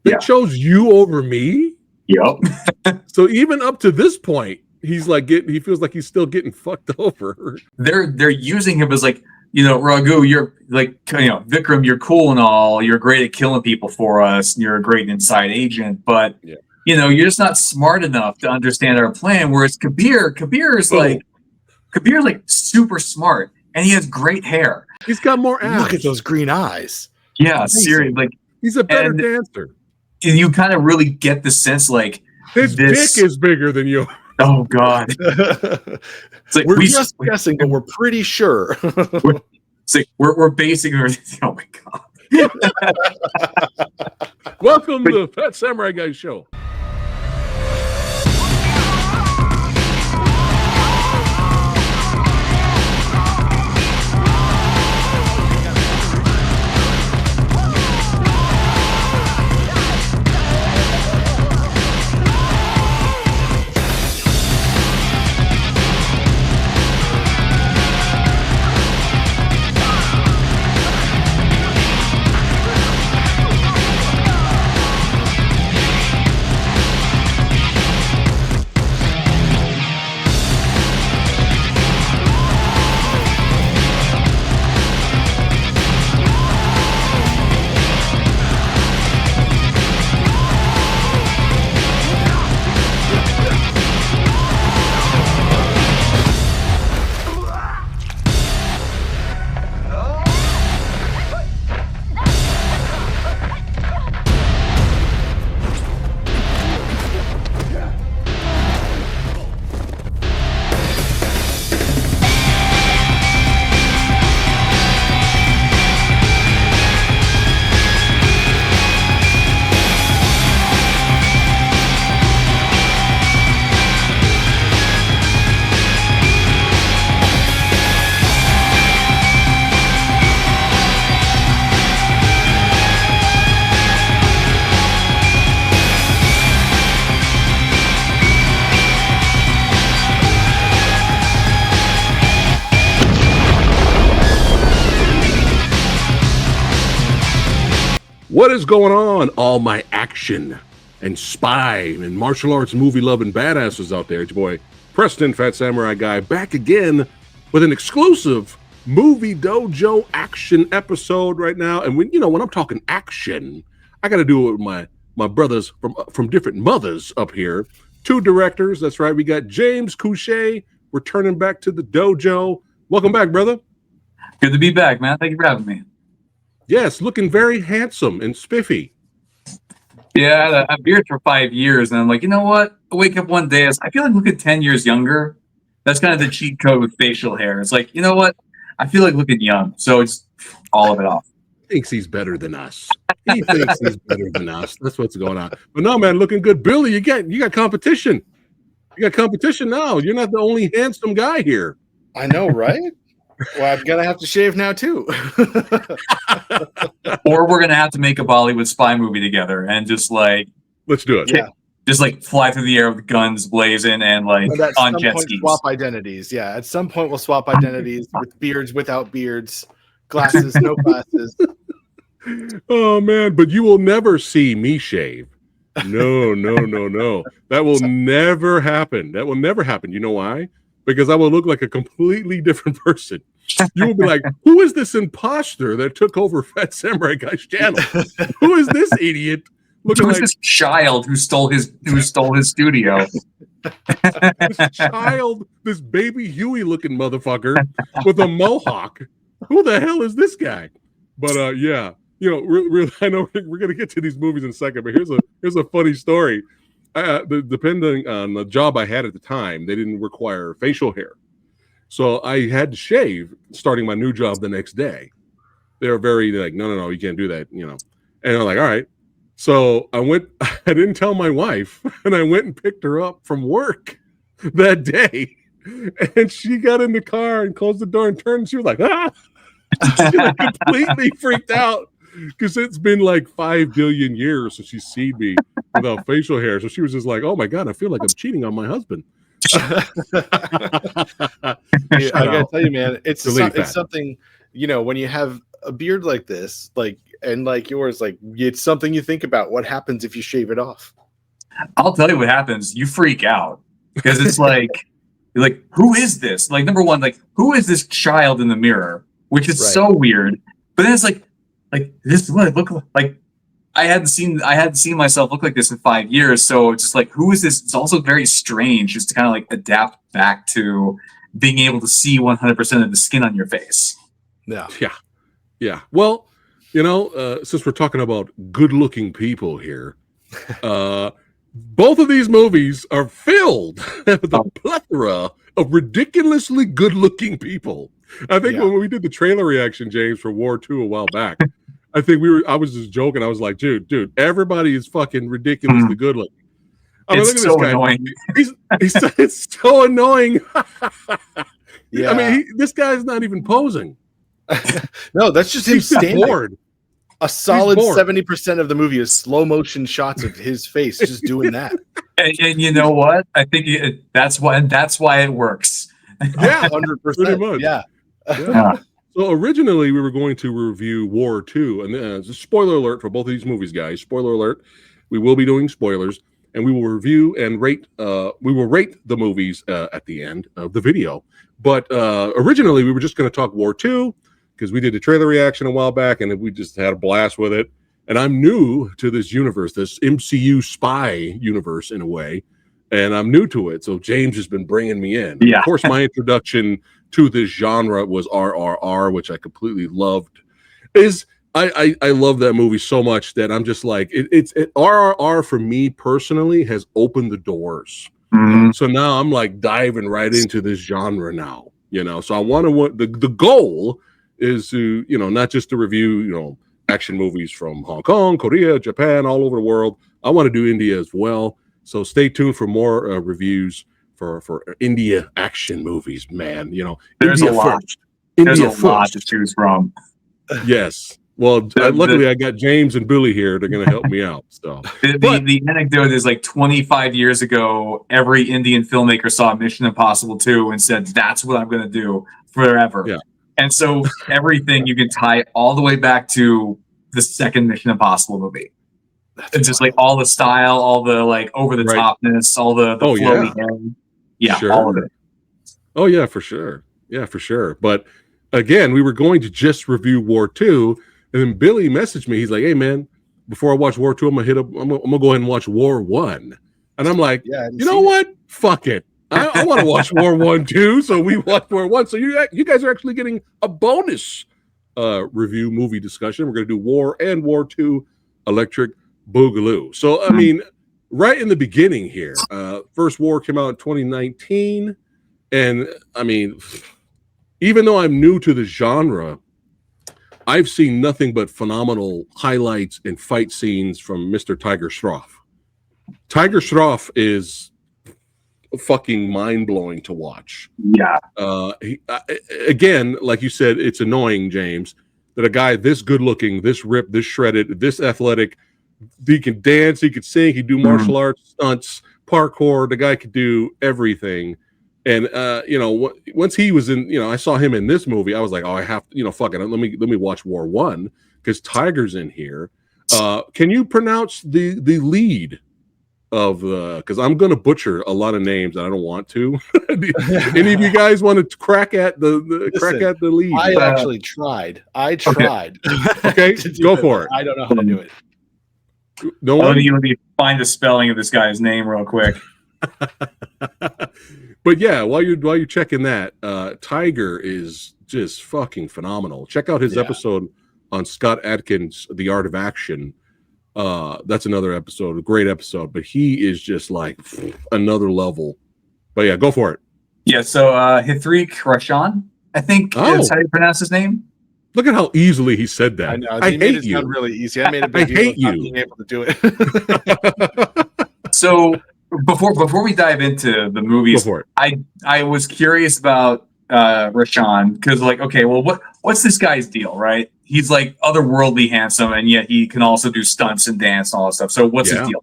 They chose you over me? Yep. So even up to this point, he's like he feels like he's still getting fucked over. They're using him as like, Raghu, you're like, Vikram, you're cool and all, you're great at killing people for us, you're a great inside agent, but you're just not smart enough to understand our plan. Whereas Kabir's like super smart, and he has great hair. He's got more abs. Look at those green eyes. Yeah, seriously, like he's a better dancer. And you kind of really get the sense like his dick is bigger than yours. Oh God! It's like we're just guessing, but we're pretty sure. we're basing. Oh my God! Welcome to the Phat Samurai Guy show. What is going on, all my action and spy and martial arts movie loving badasses out there? It's your boy Preston, Phat Samurai Guy, back again with an exclusive movie dojo action episode right now. And when I'm talking action, I got to do it with my brothers from different mothers up here. Two directors, that's right. We got James Couché returning back to the dojo. Welcome back, brother. Good to be back, man. Thank you for having me. Yes, looking very handsome and spiffy. Yeah, I had a beard for 5 years, and I'm like, you know what? I wake up one day, I feel like looking 10 years younger. That's kind of the cheat code with facial hair. It's like, you know what? I feel like looking young, so it's all of it off. He thinks he's better than us. He thinks he's better than us. That's what's going on. But no, man, looking good. Billy, you got competition. You got competition now. You're not the only handsome guy here. I know, right? Well, I'm gonna have to shave now too. Or we're gonna have to make a Bollywood spy movie together and just like let's do it. Yeah. Just like fly through the air with guns blazing and like on jet skis. Swap identities. Yeah, at some point we'll swap identities with beards, without beards, glasses, no glasses. Oh man, but you will never see me shave. No. That will never happen. That will never happen. You know why? Because I will look like a completely different person. You will be like, who is this imposter that took over Phat Samurai Guy's channel? Who is this idiot? Who is this child who stole his studio? This child, this baby Huey looking motherfucker with a mohawk. Who the hell is this guy? But yeah, I know we're gonna get to these movies in a second, but here's a funny story. Depending on the job I had at the time, they didn't require facial hair. So I had to shave starting my new job the next day. They were very like, no, you can't do that, And I'm like, all right. So I didn't tell my wife, and I went and picked her up from work that day. And she got in the car and closed the door and turned, and she was like, ah! She like completely freaked out. Because it's been like 5 billion years since she's seen me without facial hair. So she was just like, oh my God, I feel like I'm cheating on my husband. I gotta tell you, man, it's something, when you have a beard like this, like and like yours, like it's something you think about. What happens if you shave it off? I'll tell you what happens. You freak out because it's like, you're like, who is this? Like, number one, like, who is this child in the mirror? Which is so weird. But then it's like this is what it looked like. I hadn't seen myself look like this in 5 years. So it's just like, who is this? It's also very strange just to kind of like adapt back to being able to see 100% of the skin on your face. Yeah. Well, since we're talking about good-looking people here, both of these movies are filled with a plethora of ridiculously good-looking people. I think when we did the trailer reaction, James, for War II a while back, I was just joking. I was like, dude, everybody is fucking ridiculously good looking. I mean, it's look at so this guy. annoying. It's so annoying. Yeah. I mean, this guy's not even posing. No, that's just him standing. Bored. A solid 70% of the movie is slow motion shots of his face just doing that. And you know what? I think that's why it works. Yeah, 100%. Pretty much. Yeah. So originally we were going to review War II, and spoiler alert for both of these movies, guys. Spoiler alert. We will be doing spoilers, and we will review and rate. We will rate the movies at the end of the video. But originally we were just going to talk War II because we did a trailer reaction a while back, and we just had a blast with it. And I'm new to this universe, this MCU spy universe in a way, and I'm new to it. So James has been bringing me in. Yeah. Of course, my introduction to this genre was RRR, which I completely loved. I love that movie so much that I'm just like, RRR for me personally has opened the doors. Mm-hmm. So now I'm like diving right into this genre now, so I want to, the goal is to, not just to review, action movies from Hong Kong, Korea, Japan, all over the world. I want to do India as well. So stay tuned for more reviews for India action movies, man. There's India a lot. First. There's India a lot first. to choose from. Yes. Well, luckily I got James and Billy here. They're going to help me out. So the anecdote is like 25 years ago, every Indian filmmaker saw Mission Impossible 2 and said, that's what I'm going to do forever. Yeah. And so everything you can tie all the way back to the second Mission Impossible movie. It's just like all the style, all the like over the topness, all the flowy hair. Yeah, sure. all of it. Oh yeah, for sure. Yeah, for sure. But again, we were going to just review War II, and then Billy messaged me. He's like, "Hey man, before I watch War II, I'm gonna go ahead and watch War I." And I'm like, you know what? Fuck it. I want to watch War I too. So we watched War I. So you guys are actually getting a bonus review movie discussion. We're gonna do War and War II Electric Boogaloo. So I mean, right in the beginning here, first War came out in 2019, and I mean, even though I'm new to the genre, I've seen nothing but phenomenal highlights and fight scenes from Mr. Tiger Shroff. Tiger Shroff is fucking mind-blowing to watch. Yeah. Again, like you said, it's annoying, James, that a guy this good-looking, this ripped, this shredded, this athletic, he can dance, he could sing, he could do martial arts, stunts, parkour. The guy could do everything. And once he was in, I saw him in this movie. I was like, oh, I have to, fuck it. Let me watch War I because Tiger's in here. Can you pronounce the lead of because I'm going to butcher a lot of names and I don't want to. Any of you guys want to crack at the lead? I actually tried. I tried. Okay, go for it. I don't know how to do it. No one. Let me find the spelling of this guy's name real quick. But yeah, while you're checking that, Tiger is just fucking phenomenal. Check out his episode on Scott Adkins' The Art of Action. That's another episode, a great episode. But he is just like another level. But yeah, go for it. Yeah, so Hithrik Roshan, I think is how you pronounce his name. Look at how easily he said that. I know. I hate you. Sound really easy. I made a big deal of not being able to do it. So before we dive into the movies, I was curious about Roshan because, like, okay, well, what's this guy's deal, right? He's like otherworldly handsome, and yet he can also do stunts and dance and all that stuff. So what's his deal?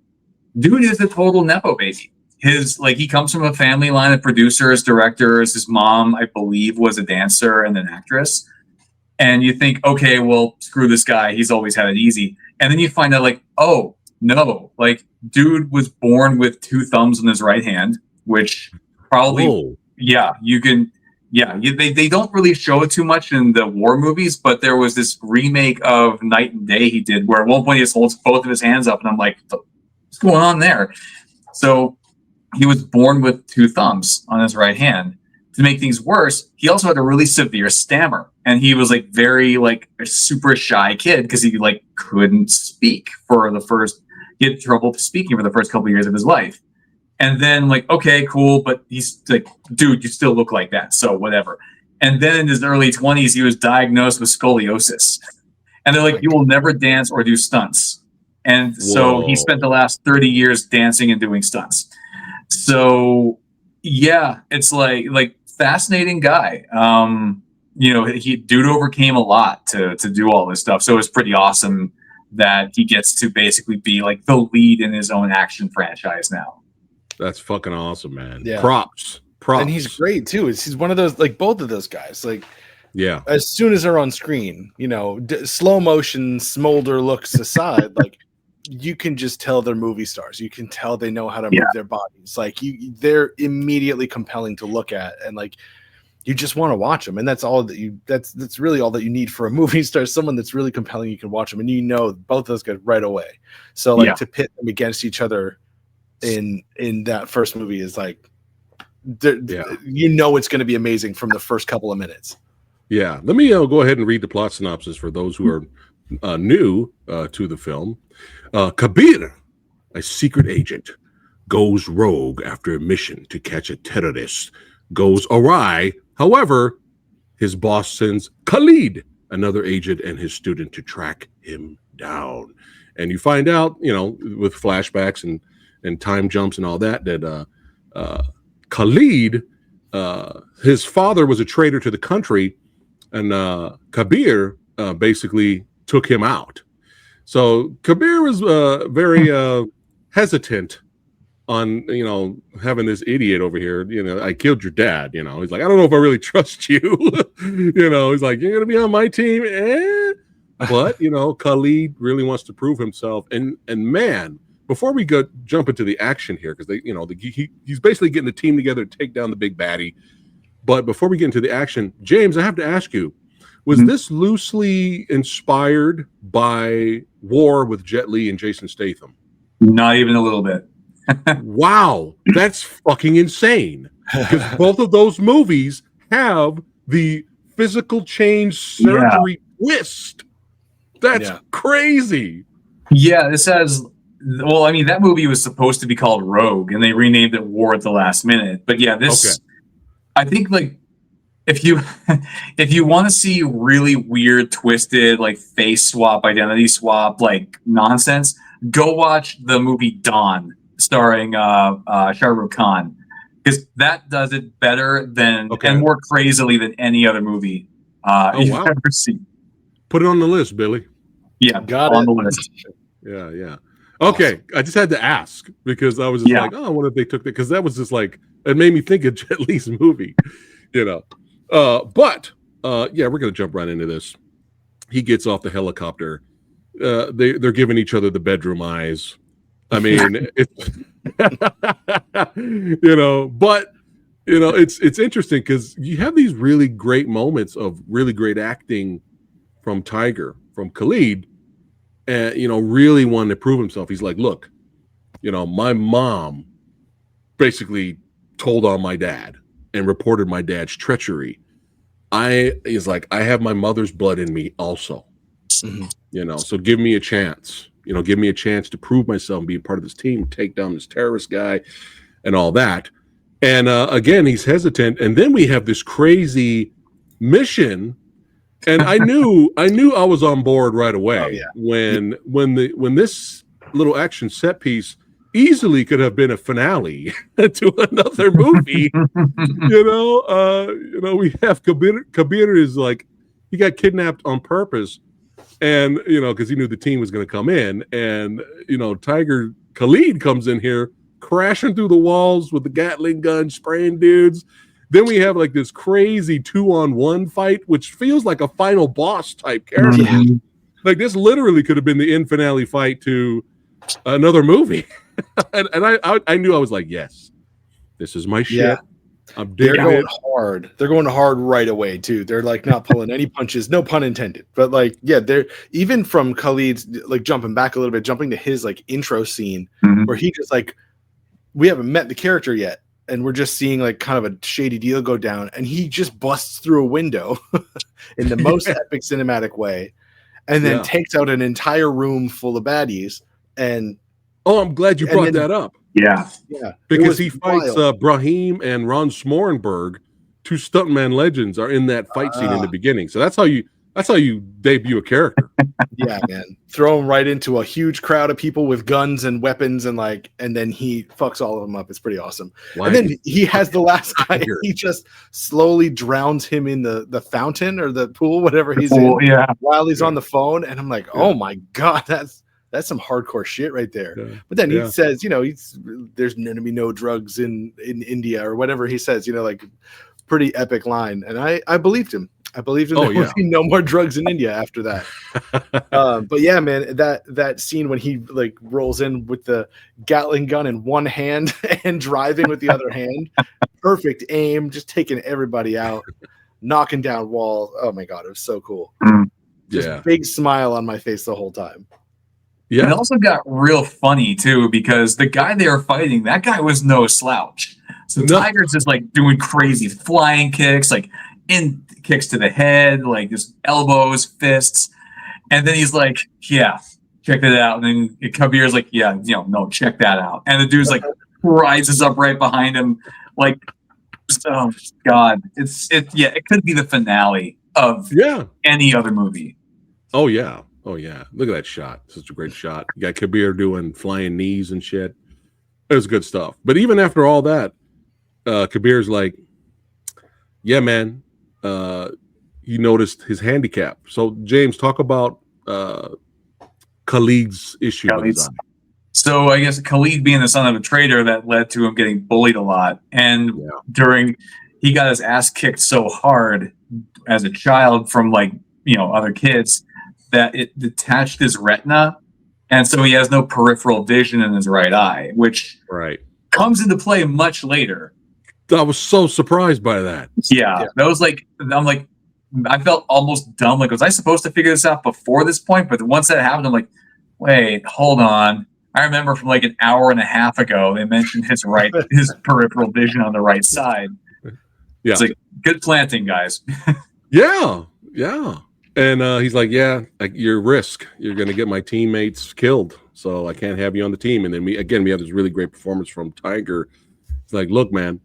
Dude is a total nepo baby. He comes from a family line of producers, directors. His mom, I believe, was a dancer and an actress. And you think, okay, well, screw this guy. He's always had it easy. And then you find out, like, oh, no, like, dude was born with 2 thumbs in his right hand, which probably, Whoa. yeah, you can, yeah, they don't really show it too much in the war movies, but there was this remake of Night and Day he did where at one point he just holds both of his hands up, and I'm like, what's going on there? So he was born with 2 thumbs on his right hand. To make things worse, he also had a really severe stammer, and he was like very like a super shy kid because he like couldn't speak for the first. He had trouble speaking for the first couple of years of his life, and then like, okay, cool, but he's like, dude, you still look like that, so whatever. And then in his early 20s, he was diagnosed with scoliosis, and they're like, you will never dance or do stunts. And so he spent the last 30 years dancing and doing stunts. So yeah, it's like fascinating guy. Dude overcame a lot to do all this stuff. So it's pretty awesome that he gets to basically be like the lead in his own action franchise now. That's fucking awesome, man. Yeah. Props. And he's great too. He's one of those, like both of those guys. Like, yeah, as soon as they're on screen, slow motion smolder looks aside, like you can just tell they're movie stars. You can tell they know how to move their bodies. Like they're immediately compelling to look at, and like you just want to watch them. And that's all that that's really all that you need for a movie star. Someone that's really compelling, you can watch them, and both those guys right away. So like to pit them against each other in that first movie is like, it's going to be amazing from the first couple of minutes. Yeah, let me go ahead and read the plot synopsis for those who are new to the film. Kabir, a secret agent, goes rogue after a mission to catch a terrorist. Goes awry. However, his boss sends Khalid, another agent, and his student to track him down. And you find out, with flashbacks and time jumps and all that, Khalid, his father was a traitor to the country, and Kabir basically took him out. So Kabir was very hesitant on, having this idiot over here. I killed your dad. He's like, I don't know if I really trust you. He's like, you're going to be on my team. But, Khalid really wants to prove himself. And man, before we jump into the action here, because he's basically getting the team together to take down the big baddie. But before we get into the action, James, I have to ask you, was this loosely inspired by War with Jet Li and Jason Statham? Not even a little bit. Wow, that's fucking insane. Because both of those movies have the physical change surgery twist. That's crazy. Yeah, this has... Well, I mean, that movie was supposed to be called Rogue, and they renamed it War at the last minute. But yeah, this... Okay. I think, like, if you want to see really weird, twisted, like face swap, identity swap, like nonsense, go watch the movie Dawn, starring Shah Rukh Khan, because that does it better than and more crazily than any other movie you've ever seen. Put it on the list, Billy. Yeah, got on it. the list. Yeah. Okay, awesome. I just had to ask because I was just like, oh, what if they took that? Because that was just like, it made me think of Jet Li's movie, But we're gonna jump right into this. He gets off the helicopter. They're giving each other the bedroom eyes. I mean, it's interesting because you have these really great moments of really great acting from Khalid, and really wanting to prove himself. He's like, look, my mom basically told on my dad and reported my dad's treachery. He's like, I have my mother's blood in me also. Mm-hmm. So give me a chance. Give me a chance to prove myself and be a part of this team, take down this terrorist guy and all that. And again, he's hesitant. And then we have this crazy mission. And I knew I was on board right away when this little action set piece easily could have been a finale to another movie. We have Kabir is like, he got kidnapped on purpose, and because he knew the team was going to come in, and Khalid comes in here crashing through the walls with the Gatling gun, spraying dudes. Then we have like this crazy 2-on-1 fight, which feels like a final boss type character. Mhm. Like this literally could have been the end finale fight to another movie. and I knew I was like, yes, this is my shit. Yeah. I'm They're digging going it. hard. They're going hard right away too. They're like not pulling any punches, no pun intended. But like, yeah, they're even from Khalid's like jumping back a little bit, jumping to his like intro scene Mhm. where he just like, we haven't met the character yet, and we're just seeing like kind of a shady deal go down, and he just busts through a window in the most epic cinematic way, and then takes out an entire room full of baddies. And oh, I'm glad you brought that up. Yeah. Because he fights Brahim and Ron Smorenberg, two stuntman legends, are in that fight scene in the beginning. So that's how you debut a character. Yeah, man. Throw him right into a huge crowd of people with guns and weapons, and then he fucks all of them up. It's pretty awesome. And then he has the last guy. He just slowly drowns him in the fountain or the pool, whatever he's in, while he's on the phone. And I'm like, oh my god, that's some hardcore shit right there. Yeah. But then he says, there's going to be no drugs in India or whatever he says, like pretty epic line. And I believed him. I believed there would be no more drugs in India after that. But yeah, man, that scene when he like rolls in with the Gatling gun in one hand and driving with the other hand, perfect aim, just taking everybody out, knocking down walls. Oh my god, it was so cool. Just big smile on my face the whole time. Yeah. It also got real funny too, because the guy they were fighting, that guy was no slouch. So Tiger's just like doing crazy flying kicks, like in kicks to the head, like just elbows, fists. And then he's like, yeah, check that out. And then Kabir's like, yeah, no, check that out. And the dude's like rises up right behind him. Like, oh god, it could be the finale of any other movie. Oh yeah. Look at that shot. Such a great shot. You got Kabir doing flying knees and shit. It was good stuff. But even after all that, Kabir's like, yeah, man, he noticed his handicap. So James, talk about Khalid's issue with his eye. So I guess Khalid being the son of a trader, that led to him getting bullied a lot. And he got his ass kicked so hard as a child from other kids that it detached his retina. And so he has no peripheral vision in his right eye, which comes into play much later. I was so surprised by that. Yeah. That was like, I'm like, I felt almost dumb. Like, was I supposed to figure this out before this point? But once that happened, I'm like, wait, hold on. I remember from like an hour and a half ago, they mentioned his peripheral vision on the right side. Yeah. It's like, good planting, guys. Yeah. And he's like, yeah, like your risk. You're going to get my teammates killed. So I can't have you on the team. And then we have this really great performance from Tiger. It's like, look, man,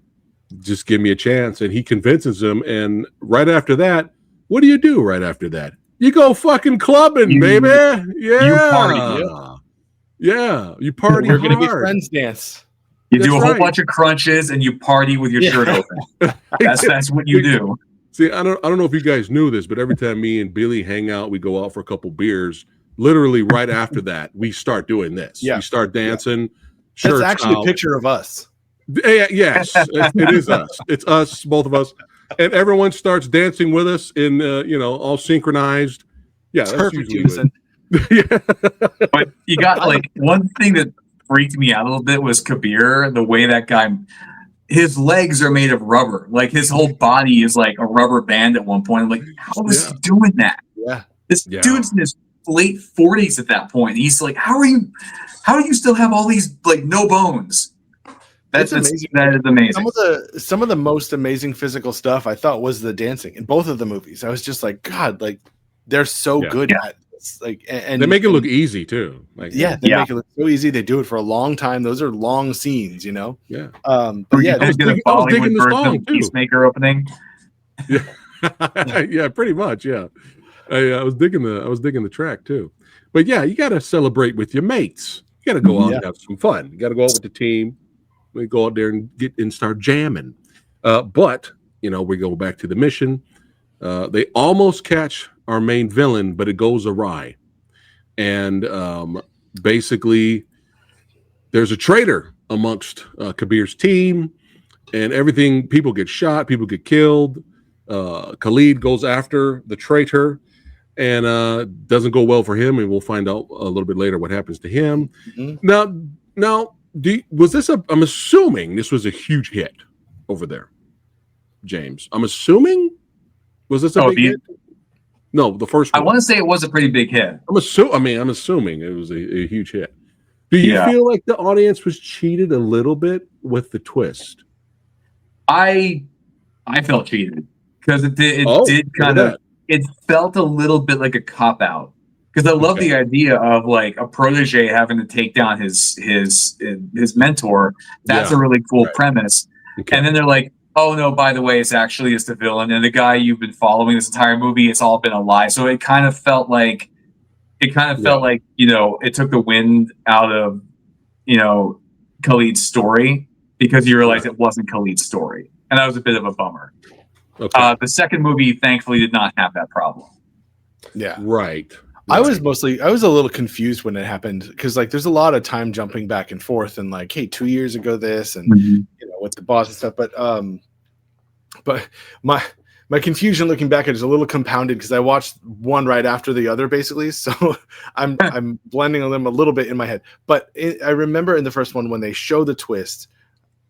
just give me a chance. And he convinces him. And right after that, what do you do right after that? You go fucking clubbing, baby. Yeah. You party. Yeah. You party We're hard. going to be friends dance. You do a whole bunch of crunches and you party with your shirt open. That's what you do. See, I don't know if you guys knew this, but every time me and Billy hang out, we go out for a couple beers. Literally right after that, we start doing this. Yeah. We start dancing. That's actually a picture of us. Yes, it is us. It's us, both of us. And everyone starts dancing with us in, all synchronized. Yeah, that's perfect, usually But you got like one thing that freaked me out a little bit was Kabir, the way that guy... His legs are made of rubber. Like his whole body is like a rubber band at one point. I'm like, how is he doing that? Yeah. This dude's in his late 40s at that point. He's like, how do you still have all these like no bones? That's amazing. That is amazing. Some of the most amazing physical stuff I thought was the dancing in both of the movies. I was just like, God, like they're so good at this. Like, and they make it look easy too. Like, they make it look so easy. They do it for a long time. Those are long scenes, Yeah. But yeah, I was digging the song too. Peacemaker opening. Yeah, yeah, pretty much. Yeah, I was digging the track too. But yeah, you got to celebrate with your mates. You got to go out and have some fun. You got to go out with the team. We go out there and start jamming. But we go back to the mission. They almost catch our main villain, but it goes awry. And basically, there's a traitor amongst Kabir's team. and everything. People get shot. People get killed. Khalid goes after the traitor, and doesn't go well for him. And we'll find out a little bit later what happens to him. Now, was this a? I'm assuming this was a huge hit over there, James. I'm assuming. Was this a big hit? No, the first one. I want to say it was a pretty big hit. I'm assuming it was a huge hit. Do you feel like the audience was cheated a little bit with the twist? I felt cheated because it did kind of. It felt a little bit like a cop out because I love the idea of like a protege having to take down his mentor. That's a really cool premise. Okay. And then they're like, oh no, by the way, it's the villain, and the guy you've been following this entire movie, it's all been a lie. So it kind of felt like it took the wind out of Khalid's story because you realize it wasn't Khalid's story, and that was a bit of a bummer. Okay. The second movie thankfully did not have that problem. Yeah. Right. I was a little confused when it happened because like there's a lot of time jumping back and forth and like, hey, 2 years ago this and with the boss and stuff. But my confusion looking back at it is a little compounded because I watched one right after the other basically. So I'm blending them a little bit in my head. But I remember in the first one when they show the twist,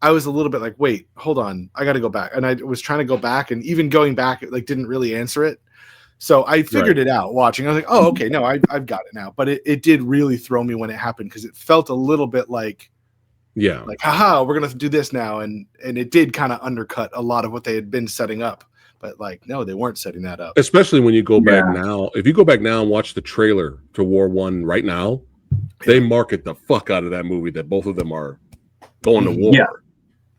I was a little bit like, wait, hold on, I got to go back. And I was trying to go back, and even going back, it like didn't really answer it. So I figured it out watching. I was like, oh, okay, no, I've got it now. But it did really throw me when it happened because it felt a little bit like, haha, we're gonna do this now, and it did kind of undercut a lot of what they had been setting up. But like, no, they weren't setting that up. Especially when you go back now. If you go back now and watch the trailer to War One right now, they market the fuck out of that movie that both of them are going to war. Yeah.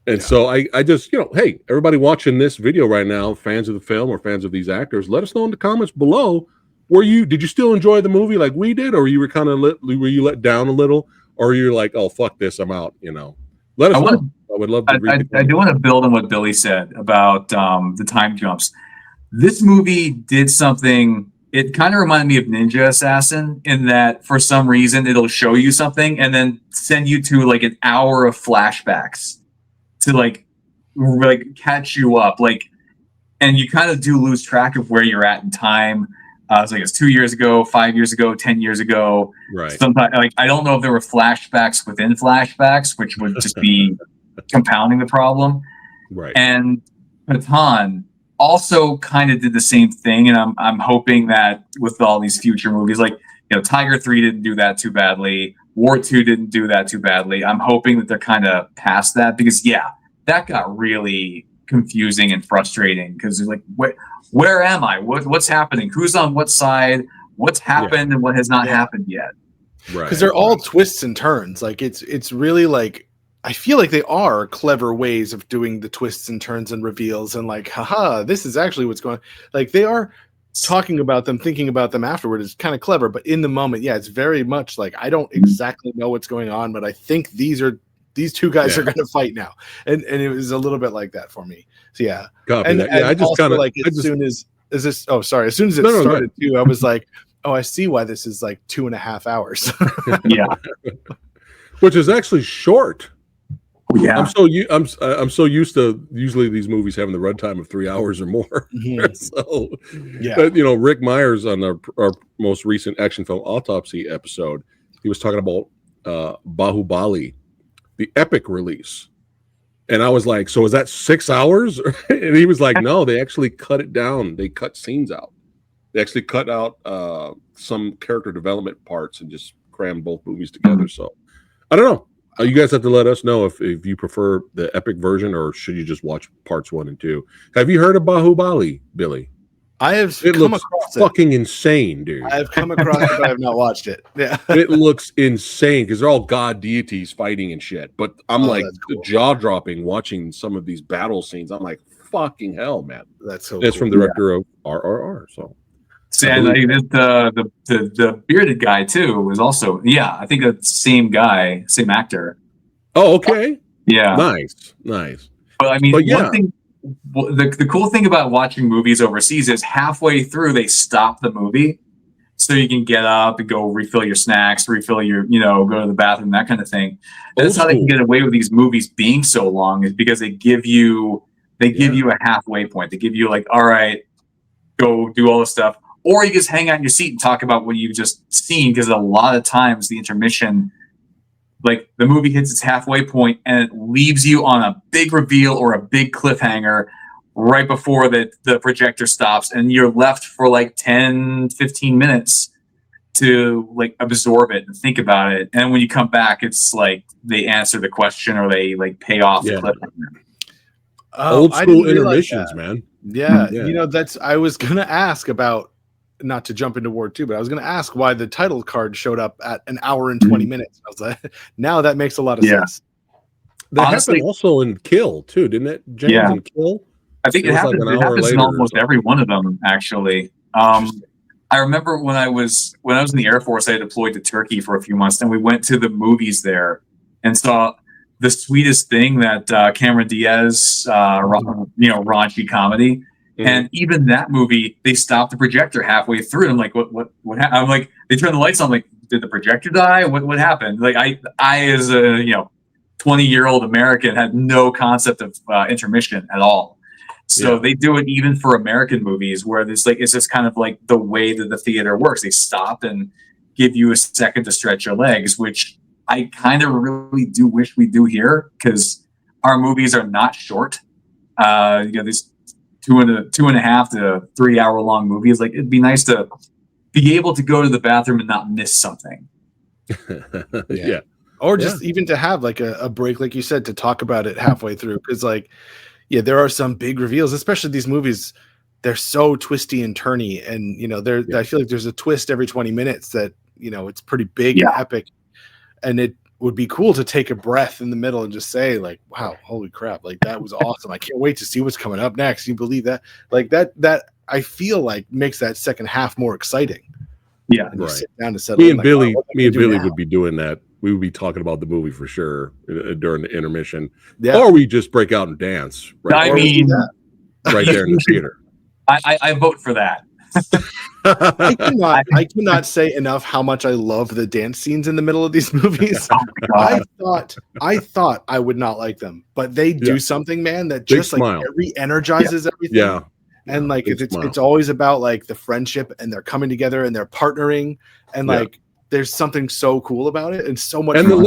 And so I just, hey, everybody watching this video right now, fans of the film or fans of these actors, let us know in the comments below. Did you still enjoy the movie like we did, or you were kind of let down a little, or you're like, oh fuck this, I'm out. Let us know. I would love to read. I do want to build on what Billy said about the time jumps. This movie did something. It kind of reminded me of Ninja Assassin in that for some reason it'll show you something and then send you to like an hour of flashbacks to like catch you up, and you kind of do lose track of where you're at in time. It's 2 years ago, 5 years ago, 10 years ago. Right. Sometimes, I don't know if there were flashbacks within flashbacks, which would just be compounding the problem. Right. And Pathan also kind of did the same thing, and I'm hoping that with all these future movies, Tiger 3 didn't do that too badly. War 2 didn't do that too badly. I'm hoping that they're kind of past that because, that got really confusing and frustrating because it's like, where am I? What's happening? Who's on what side? What's happened and what has not happened yet? Right. Because they're all twists and turns. Like it's really like I feel like they are clever ways of doing the twists and turns and reveals and like, haha, this is actually what's going on. Like they are talking about them, thinking about them afterward is kind of clever, but in the moment, it's very much like I don't exactly know what's going on, but I think these two guys are going to fight now, and it was a little bit like that for me. So and I just kind of like as soon as it started too, I was like, oh, I see why this is like 2.5 hours. Which is actually short. Yeah, I'm so used to usually these movies having the runtime of 3 hours or more. So, Rick Myers on our most recent action film autopsy episode, he was talking about Bahubali, the epic release, and I was like, so is that 6 hours? And he was like, no, they actually cut it down. They cut scenes out. They actually cut out some character development parts and just crammed both movies together. So, I don't know. You guys have to let us know if you prefer the epic version or should you just watch parts 1 and 2. Have you heard of Bahubali, Billy? I have come across it. Fucking insane, dude. I have come across it, but I have not watched it. Yeah, it looks insane because they're all god deities fighting and shit. But I'm cool. Jaw dropping watching some of these battle scenes. I'm like, fucking hell, man. That's so. That's cool. From the director of RRR. So. And the bearded guy too was also I think the same guy, same actor. Oh, okay. Yeah, nice. But I mean, one thing, the cool thing about watching movies overseas is halfway through they stop the movie so you can get up and go refill your snacks, refill your, go to the bathroom, that kind of thing. That's how they can get away with these movies being so long, is because they give you a halfway point. They give you like, all right, go do all this stuff, or you just hang out in your seat and talk about what you've just seen. Because a lot of times the intermission, like the movie hits its halfway point and it leaves you on a big reveal or a big cliffhanger right before the projector stops, and you're left for like 10-15 minutes to like absorb it and think about it. And when you come back, it's like they answer the question or they like pay off the cliffhanger. Old school intermissions, man. Yeah. I was gonna ask about, not to jump into Ward 2, but I was gonna ask why the title card showed up at an hour and 20 minutes. I was like, now that makes a lot of sense. That happened also in Kill too, didn't it? James, in Kill. I think it happens in almost every one of them, actually. I remember when I was in the Air Force, I deployed to Turkey for a few months, and we went to the movies there and saw The Sweetest Thing, that Cameron Diaz, raunchy comedy. And even that movie, they stopped the projector halfway through. I'm like, what I'm like, they turned the lights on. I'm like, did the projector die? What happened? Like, I as a 20-year-old American had no concept of intermission at all. So they do it even for American movies, where it's just kind of like the way that the theater works. They stop and give you a second to stretch your legs, which I kind of really do wish we do here, because our movies are not short. These 2.5 to 3 hour long movies. Like, it'd be nice to be able to go to the bathroom and not miss something. Or just even to have like a break, like you said, to talk about it halfway through. Because there are some big reveals, especially these movies. They're so twisty and turny, and I feel like there's a twist every 20 minutes that it's pretty big and epic. And it would be cool to take a breath in the middle and just say, like, wow, holy crap, like that was awesome. I can't wait to see what's coming up next. You believe that? Like that I feel like makes that second half more exciting. Yeah, and sit down to settle. Me and Billy would be doing that. We would be talking about the movie for sure during the intermission, or we just break out and dance. Right? Right there in the theater. I vote for that. I cannot say enough how much I love the dance scenes in the middle of these movies. I thought I would not like them, but they do something, man, that just like re-energizes everything. Yeah. And like it's always about like the friendship, and they're coming together and they're partnering, and like there's something so cool about it, and so much and fun.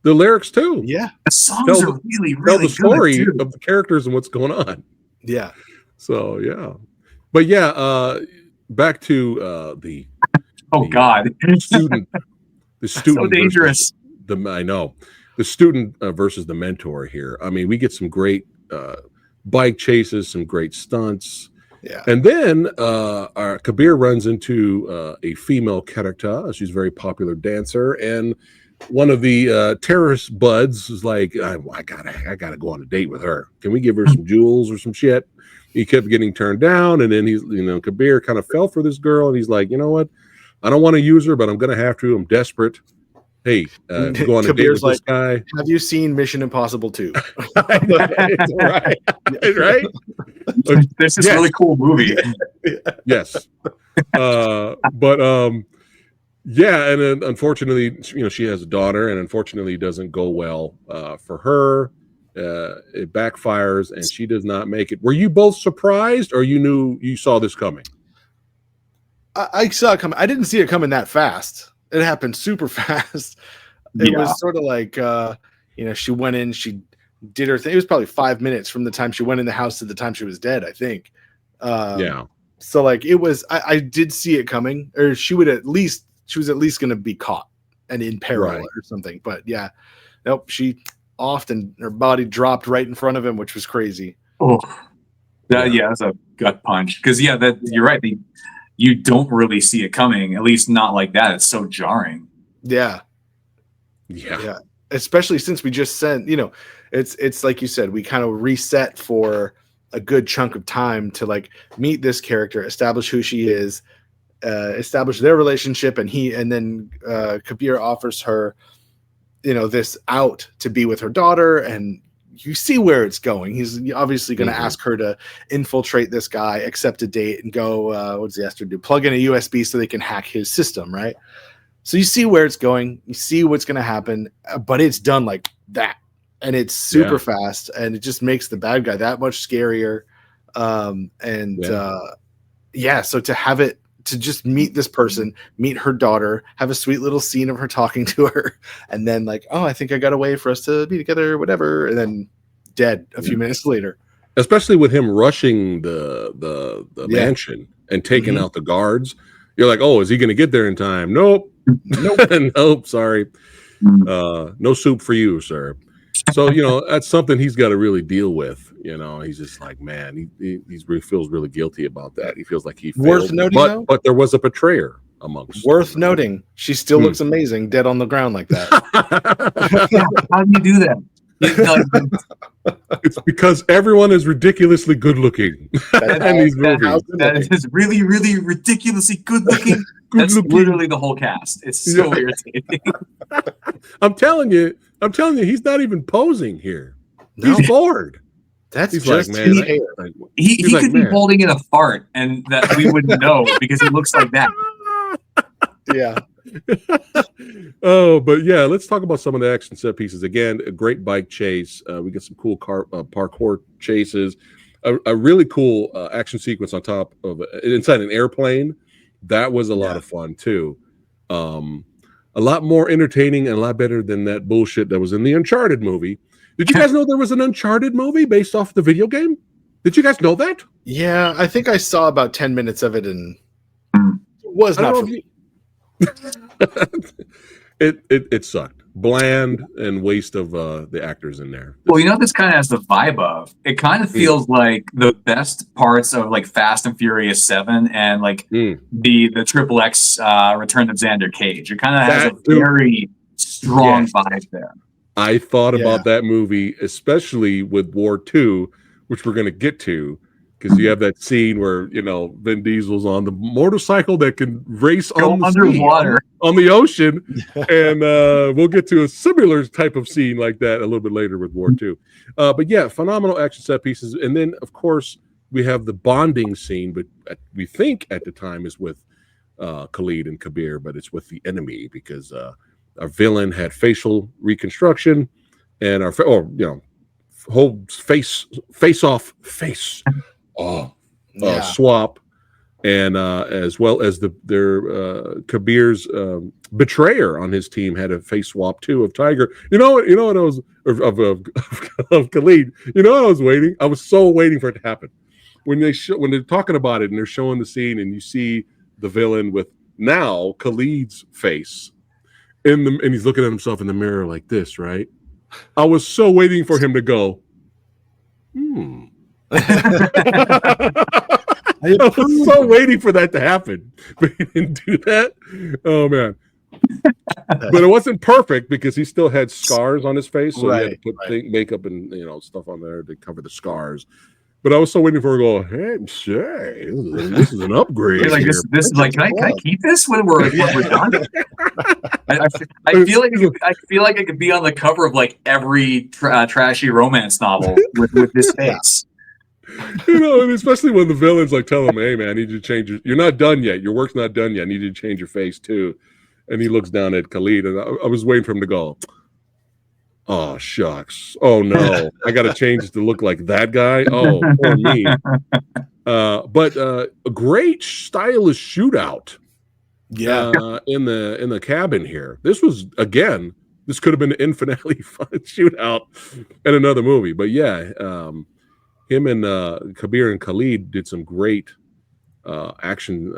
The lyrics too. Yeah. The songs are really, really tell the story of the characters and what's going on. Yeah. So but back to the student. The student so dangerous. I know the student versus the mentor here. I mean, we get some great bike chases, some great stunts. Yeah. And then our Kabir runs into a female character. She's a very popular dancer, and one of the terrorist buds is like, I gotta go on a date with her. Can we give her some jewels or some shit? He kept getting turned down, and then Kabir kind of fell for this girl, and he's like, you know what? I don't want to use her, but I'm gonna have to. I'm desperate. Hey, go on a date with this guy. Have you seen Mission Impossible 2? Right. This is a really cool movie. Yes. And then unfortunately, she has a daughter, and unfortunately it doesn't go well for her. It backfires, and she does not make it. Were you both surprised, or you saw this coming? I saw it coming. I didn't see it coming that fast. It happened super fast. It was sort of like, she went in, she did her thing. It was probably 5 minutes from the time she went in the house to the time she was dead, I think. So like it was, I did see it coming, or she was at least going to be caught and in peril or something. But nope, she offed and her body dropped right in front of him, which was crazy. Oh, that's a gut punch. Because you're right. You don't really see it coming, at least not like that. It's so jarring. Yeah. Especially since we just sent, it's like you said, we kind of reset for a good chunk of time to like meet this character, establish who she is, establish their relationship, and then Kabir offers her, this out to be with her daughter, and you see where it's going. He's obviously going to Mhm. ask her to infiltrate this guy, accept a date, and go. What does he ask her to do? Plug in a USB so they can hack his system, right? So you see where it's going. You see what's going to happen, but it's done like that, and it's super fast, and it just makes the bad guy that much scarier. So to have it, to just meet this person, meet her daughter, have a sweet little scene of her talking to her, and then like, oh, I think I got a way for us to be together, or whatever, and then dead a few minutes later. Especially with him rushing the mansion and taking out the guards. You're like, oh, is he going to get there in time? Nope. Nope. Sorry. No soup for you, sir. So, that's something he's got to really deal with. He's just like, man, he really feels really guilty about that. He feels like he failed. Worth noting, but there was a betrayer amongst. Worth noting, she still looks amazing, dead on the ground like that. How do you do that? It's because everyone is ridiculously good looking in these movies. That is really, really ridiculously good looking. That's literally the whole cast. It's so irritating. I'm telling you, he's not even posing here. No. He's bored. He's just like, man, he could be holding in a fart, and that we wouldn't know because he looks like that. Yeah. Oh, but yeah, let's talk about some of the action set pieces. Again, a great bike chase. We get some cool parkour chases. A really cool action sequence on top of inside an airplane. That was a lot of fun too. A lot more entertaining and a lot better than that bullshit that was in the Uncharted movie. Did you guys know there was an Uncharted movie based off the video game? Did you guys know that? Yeah, I think I saw about 10 minutes of it, and it was not for me. It sucked. Bland and waste of the actors in there. Well, this kind of has the vibe of it. Kind of feels like the best parts of like Fast and Furious 7 and like the XXX Return of Xander Cage. It kind of has a very strong vibe there. I thought about that movie, especially with War 2, which we're going to get to, because you have that scene where Vin Diesel's on the motorcycle that can race on the underwater on the ocean, and we'll get to a similar type of scene like that a little bit later with War 2. But yeah, phenomenal action set pieces, and then of course we have the bonding scene, but we think at the time is with Khalid and Kabir, but it's with the enemy because our villain had facial reconstruction, and our whole face swap, and as well as their Kabir's betrayer on his team had a face swap too of Tiger. You know what I was of Khalid. I was waiting. I was so waiting for it to happen when they're talking about it and they're showing the scene and you see the villain with now Khalid's face and he's looking at himself in the mirror like this, right? I was so waiting for him to go. I was so waiting for that to happen, but he didn't do that. Oh man! But it wasn't perfect because he still had scars on his face, so he had to put makeup and stuff on there to cover the scars. But I was so waiting for her to go. Hey, say, this is an upgrade. You're like this is like, can I keep this when we're done? I feel like it could be on the cover of like every trashy romance novel with this face. And especially when the villain's like, tell him, hey man, I need you to change you're not done yet. Your work's not done yet. I need you to change your face too. And he looks down at Khalid, and I was waiting for him to go, oh shucks. Oh no. I gotta change to look like that guy. Oh, poor me. But a great stylish shootout. In the cabin here. This was this could have been an infinitely fun shootout in another movie. But yeah, him and Kabir and Khalid did some great action,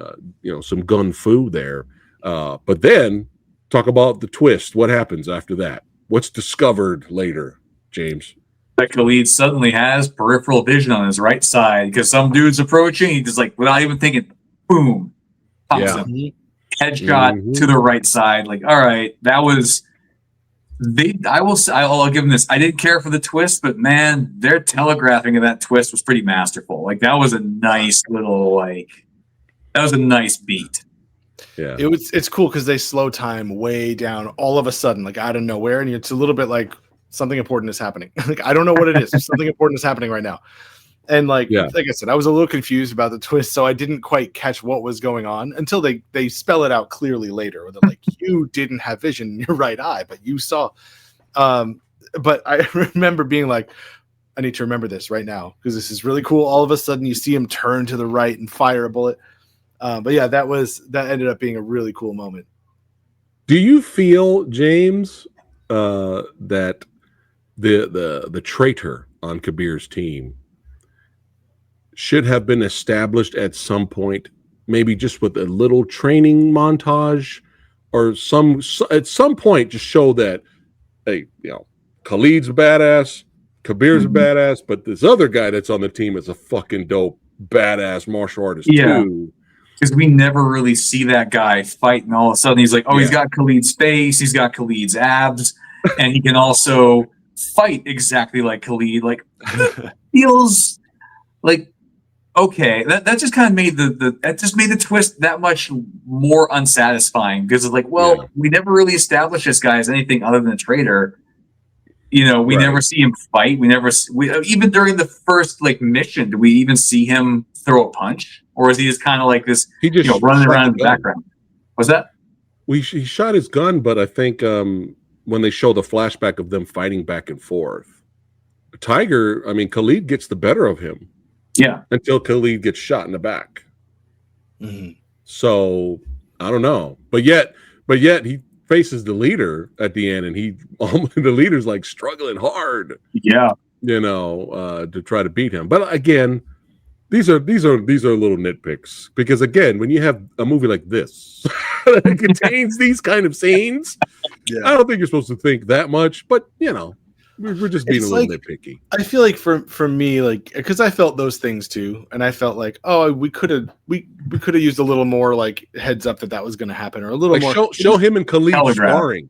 some gun fu there. But then talk about the twist. What happens after that? What's discovered later, James? That Khalid suddenly has peripheral vision on his right side because some dude's approaching. He just like, without even thinking, boom, pops him. Headshot to the right side. Like, all right, that was. I'll give them this. I didn't care for the twist, but man, their telegraphing of that twist was pretty masterful. Like that was a nice little that was a nice beat. Yeah, it's cool because they slow time way down all of a sudden, like out of nowhere, and it's a little bit like, something important is happening. Like, I don't know what it is. Something important is happening right now. And like I said, I was a little confused about the twist, so I didn't quite catch what was going on until they spell it out clearly later. Where they're like, you didn't have vision in your right eye, but you saw. But I remember being like, I need to remember this right now because this is really cool. All of a sudden, you see him turn to the right and fire a bullet. But yeah, that ended up being a really cool moment. Do you feel, James, that the traitor on Kabir's team should have been established at some point, maybe just with a little training montage, or at some point just show that, hey, Khalid's a badass, Kabir's a badass, but this other guy that's on the team is a fucking dope badass martial artist too. Because we never really see that guy fight, and all of a sudden he's like, he's got Khalid's face, he's got Khalid's abs, and he can also fight exactly like Khalid. Like, feels like, okay, that just kind of made the twist that much more unsatisfying, because it's like, we never really established this guy as anything other than a traitor. We never see him fight. We even during the first mission, do we even see him throw a punch, or is he just kind of like this? He just running around in the background. Was that? He shot his gun, but I think when they show the flashback of them fighting back and forth, Khalid gets the better of him. Yeah, until Khalid gets shot in the back. Mm-hmm. So I don't know, but yet he faces the leader at the end, and the leader's like struggling hard. Yeah, to try to beat him. But again, these are little nitpicks, because again, when you have a movie like this that contains these kind of scenes, I don't think you're supposed to think that much. But we're just being a little nitpicky. I feel like for me, like, because I felt those things too, and I felt like, we could have used a little more like heads up that was going to happen, or a little more show him and Khalid sparring.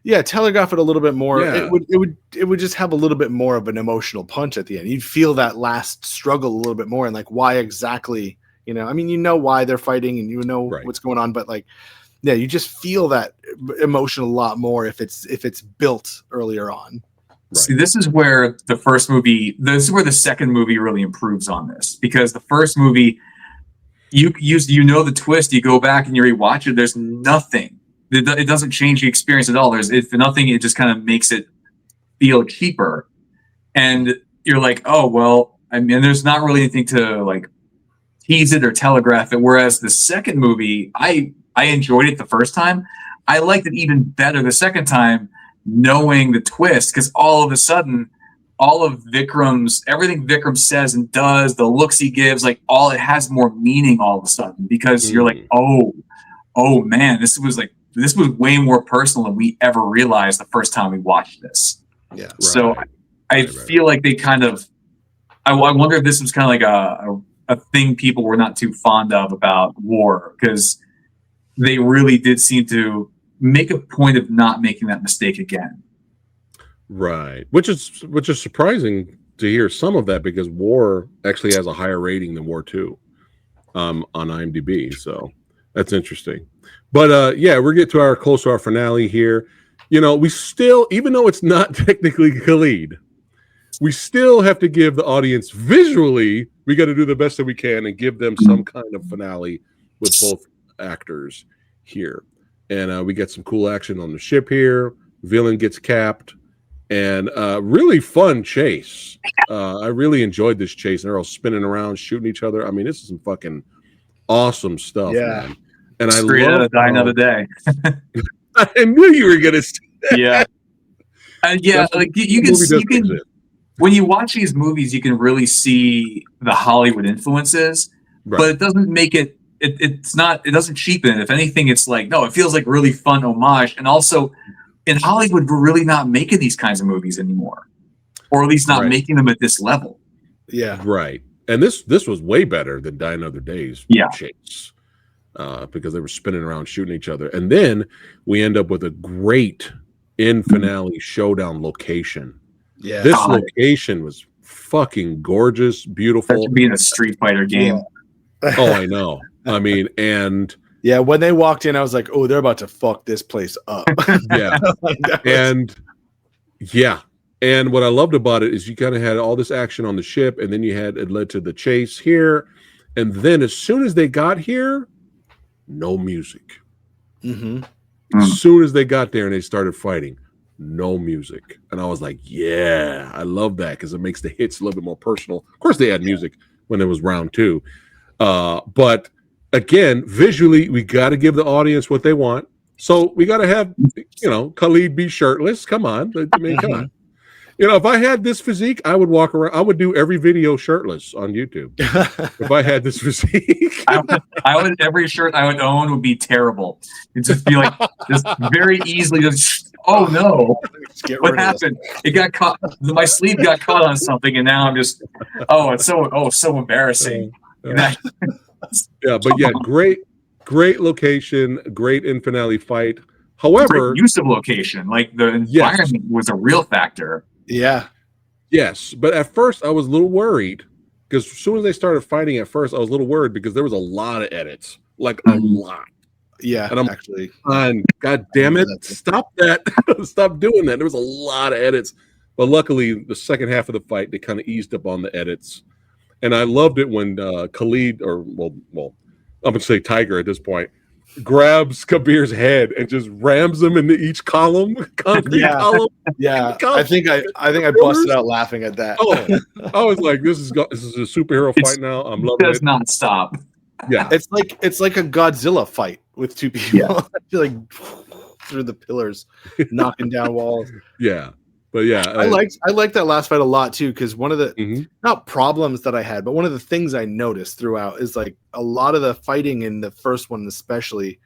Yeah, telegraph it a little bit more. Yeah. It would just have a little bit more of an emotional punch at the end. You'd feel that last struggle a little bit more, and like why exactly, why they're fighting, and what's going on, but like, yeah, you just feel that emotion a lot more if it's built earlier on. Right. See, this is where the second movie really improves on this, because the first movie, the twist, you go back and you rewatch it, there's nothing. It doesn't change the experience at all. If nothing, it just kind of makes it feel cheaper. And you're like, there's not really anything to like tease it or telegraph it. Whereas the second movie, I enjoyed it the first time. I liked it even better the second time, knowing the twist, because all of a sudden, everything Vikram says and does, the looks he gives, like it has more meaning all of a sudden, because you're like, oh man, this was way more personal than we ever realized the first time we watched this. Yeah. So I feel like they kind of, I wonder if this was kind of like a thing people were not too fond of about War, because they really did seem to make a point of not making that mistake again. Right. Which is surprising to hear some of that, because War actually has a higher rating than War 2 on IMDb. So that's interesting. But we're getting close to our finale here. We still, even though it's not technically Khalid, we still have to give the audience visually, we got to do the best that we can and give them some kind of finale with both actors here. And we get some cool action on the ship here. Villain gets capped, and really fun chase. I really enjoyed this chase. They're all spinning around, shooting each other. I mean, this is some fucking awesome stuff, man. And I love Die Another Day. I knew you were gonna say that. Yeah, like you can when you watch these movies, you can really see the Hollywood influences, but it doesn't make it. It doesn't cheapen it. If anything, it's like, no, it feels like really fun homage. And also, in Hollywood, we're really not making these kinds of movies anymore, or at least not making them at this level. Yeah, right. And this was way better than Die Another Day's chase, because they were spinning around shooting each other. And then we end up with a great finale showdown location. Yeah, this location was fucking gorgeous, beautiful. That should be in a Street Fighter game. Oh, I know. I mean, and yeah, when they walked in, I was like, oh, they're about to fuck this place up. Yeah. And yeah, And what I loved about it is you kind of had all this action on the ship, and then it led to the chase here. And then as soon as they got here, no music. Mm-hmm. As soon as they got there and they started fighting, no music. And I was like, yeah, I love that because it makes the hits a little bit more personal. Of course, they had music when it was round 2. But again, visually, we got to give the audience what they want. So we got to have, Khalid be shirtless. Come on. I mean, come on. If I had this physique, I would walk around. I would do every video shirtless on YouTube. If I had this physique, I would. Every shirt I would own would be terrible. It'd just be like, just very easily. Just, oh no! What happened? It got caught. My sleeve got caught on something, and now I'm just. It's so embarrassing. Yeah, but yeah, great location, great in finale fight. However, great use of location, like the environment was a real factor. Yeah. Yes, but at first I was a little worried because as soon as they started fighting at first, I was a little worried because there was a lot of edits, like a lot. Yeah, and I'm actually, God damn it, stop that. Stop doing that. There was a lot of edits. But luckily, the second half of the fight, they kind of eased up on the edits. And I loved it when Khalid, or well, I'm going to say Tiger at this point, grabs Kabir's head and just rams him into each column. Concrete column. Yeah. I think I busted out laughing at that. I was like, this is a superhero fight now. I'm loving it. Does not stop. Yeah. It's like a Godzilla fight with two people. Yeah. like through the pillars, knocking down walls. Yeah. But yeah, I liked that last fight a lot too, because one of the not problems that I had, but one of the things I noticed throughout is like a lot of the fighting in the first one, especially,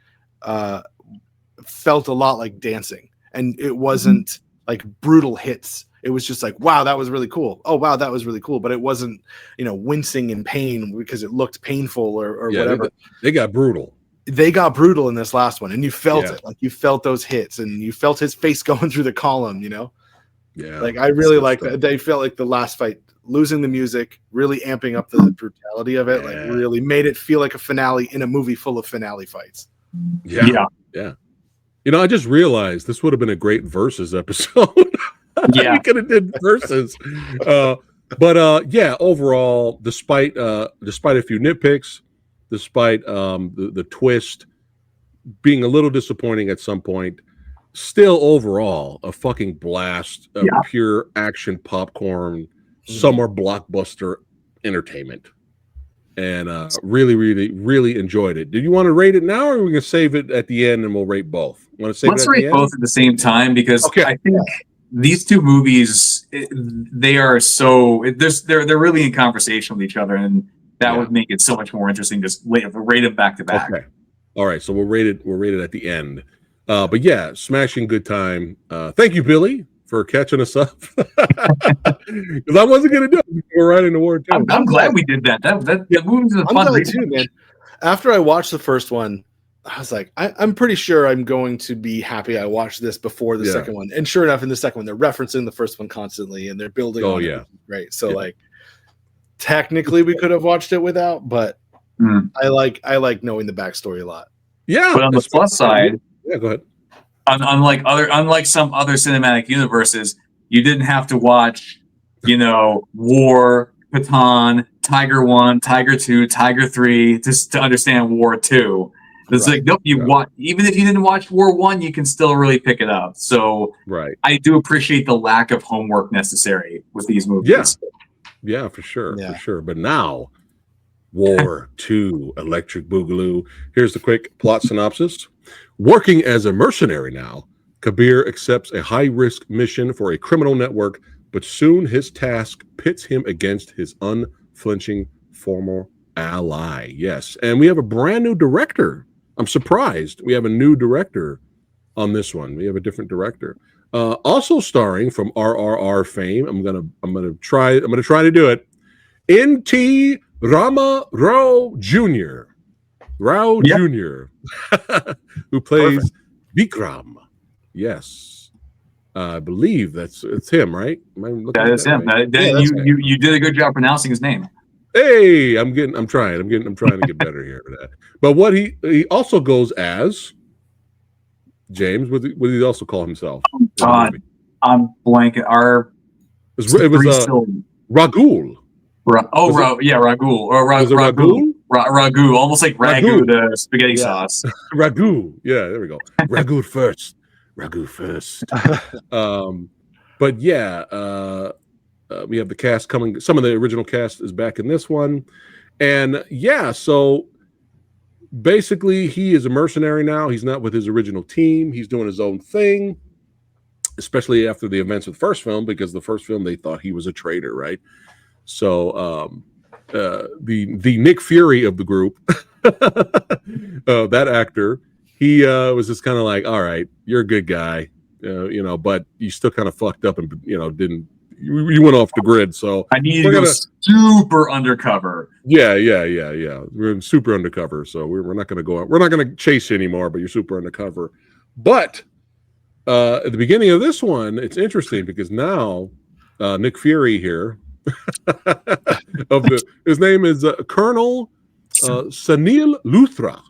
felt a lot like dancing, and it wasn't like brutal hits. It was just like, wow, that was really cool. Oh, wow, that was really cool. But it wasn't, wincing in pain because it looked painful or whatever. They got brutal. They got brutal in this last one, and you felt it. Like you felt those hits, and you felt his face going through the column. Yeah, like I really like that. They felt like the last fight, losing the music, really amping up the brutality of it, like really made it feel like a finale in a movie full of finale fights. Yeah. I just realized this would have been a great versus episode. Yeah, we could have did versus. But overall, despite a few nitpicks, despite the twist being a little disappointing at some point, still overall a fucking blast of pure action popcorn, summer blockbuster entertainment, and really, really, really enjoyed it. Did you want to rate it now, or are we gonna save it at the end and we'll rate both? Let's rate both at the same time, because I think these two movies, they are they're really in conversation with each other, and that would make it so much more interesting. Just rate them back to back. Okay. All right, so we'll rate it at the end. But yeah, smashing good time. Thank you, Billy, for catching us up. Because I wasn't going to do it. We're right in the war too. I'm glad we did that. That movie's a fun read too, man. After I watched the first one, I was like, I'm pretty sure I'm going to be happy I watched this before the second one. And sure enough, in the second one, they're referencing the first one constantly, and they're building on it. Great. So like, technically, we could have watched it without, but I like knowing the backstory a lot. Yeah. But on the plus side, go ahead. Unlike some other cinematic universes, you didn't have to watch, War, Pathan, Tiger 1, Tiger 2, Tiger 3 just to understand War 2. It's like, nope, even if you didn't watch War 1, you can still really pick it up. So I do appreciate the lack of homework necessary with these movies. Yeah, for sure. For sure. But now, War 2, Electric Boogaloo. Here's the quick plot synopsis. Working as a mercenary now, Kabir accepts a high-risk mission for a criminal network, but soon his task pits him against his unflinching former ally. Yes, and we have a brand new director. I'm surprised we have a new director on this one. We have a different director. Also starring from RRR fame. I'm gonna try to do it. N.T. Rama Rao Jr. Jr. who plays Vikram. Yes, I believe it's him, right? That is him. Right? You did a good job pronouncing his name. Hey, I'm trying to get better here for that. But what he also goes as James. What did he also call himself? I'm blanking. It was Ragul. Ragul or Was it Ragu. Ragu, almost like ragu, the spaghetti sauce. Ragu. Yeah, there we go. Ragu first. Ragu first. But yeah, we have the cast coming. Some of the original cast is back in this one. And yeah, so basically he is a mercenary now. He's not with his original team. He's doing his own thing, especially after the events of the first film, because the first film they thought he was a traitor, right? So the Nick Fury of the group, that actor, he was just kind of like, all right, you're a good guy, but you still kind of fucked up and didn't. You went off the grid, so I need to go super undercover. Yeah. We're super undercover, so we're not going to go out. We're not going to chase you anymore, but you're super undercover. But at the beginning of this one, it's interesting because now Nick Fury here, his name is Colonel Sunil Luthra.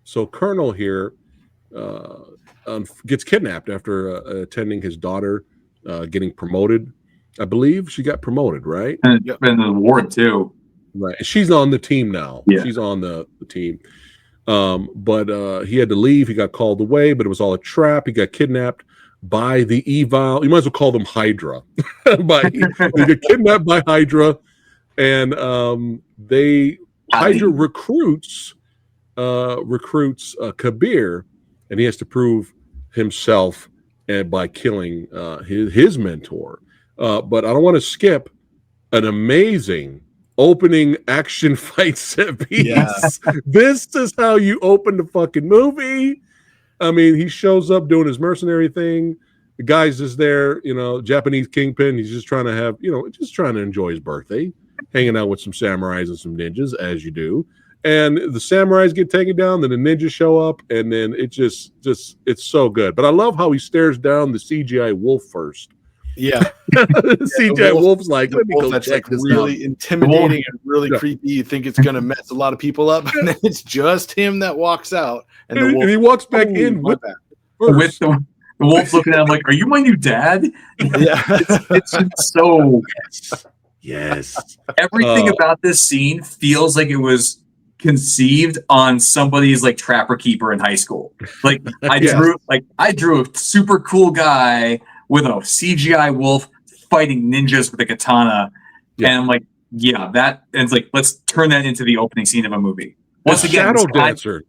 So Colonel here gets kidnapped after attending his daughter getting promoted. I believe she got promoted, right? And the award too. Right. She's on the team now. Yeah. She's on the team. But he had to leave. He got called away, but it was all a trap. He got kidnapped by the evil. You might as well call them Hydra. They get kidnapped by Hydra, and Hydra recruits Kabir, and he has to prove himself and by killing his mentor. But I don't want to skip an amazing opening action fight set piece. Yeah. This is how you open the fucking movie. I mean, he shows up doing his mercenary thing. The guy's just there, Japanese kingpin. He's just trying to have, just trying to enjoy his birthday, hanging out with some samurais and some ninjas, as you do. And the samurais get taken down, then the ninjas show up, and then it just it's so good. But I love how he stares down the CGI wolf first. Yeah. CGI wolf's like, let me go check this really out. Intimidating and really creepy. You think it's going to mess a lot of people up, and then it's just him that walks out, and the wolf, and he walks back in with the wolf's looking at him like, "Are you my new dad?" Yeah, it's so. Yes. Everything about this scene feels like it was conceived on somebody's like trapper keeper in high school. Like I drew a super cool guy with a CGI wolf fighting ninjas with a katana. Yeah. And I'm like, and it's like, let's turn that into the opening scene of a movie. Once again, Shadow Dancer.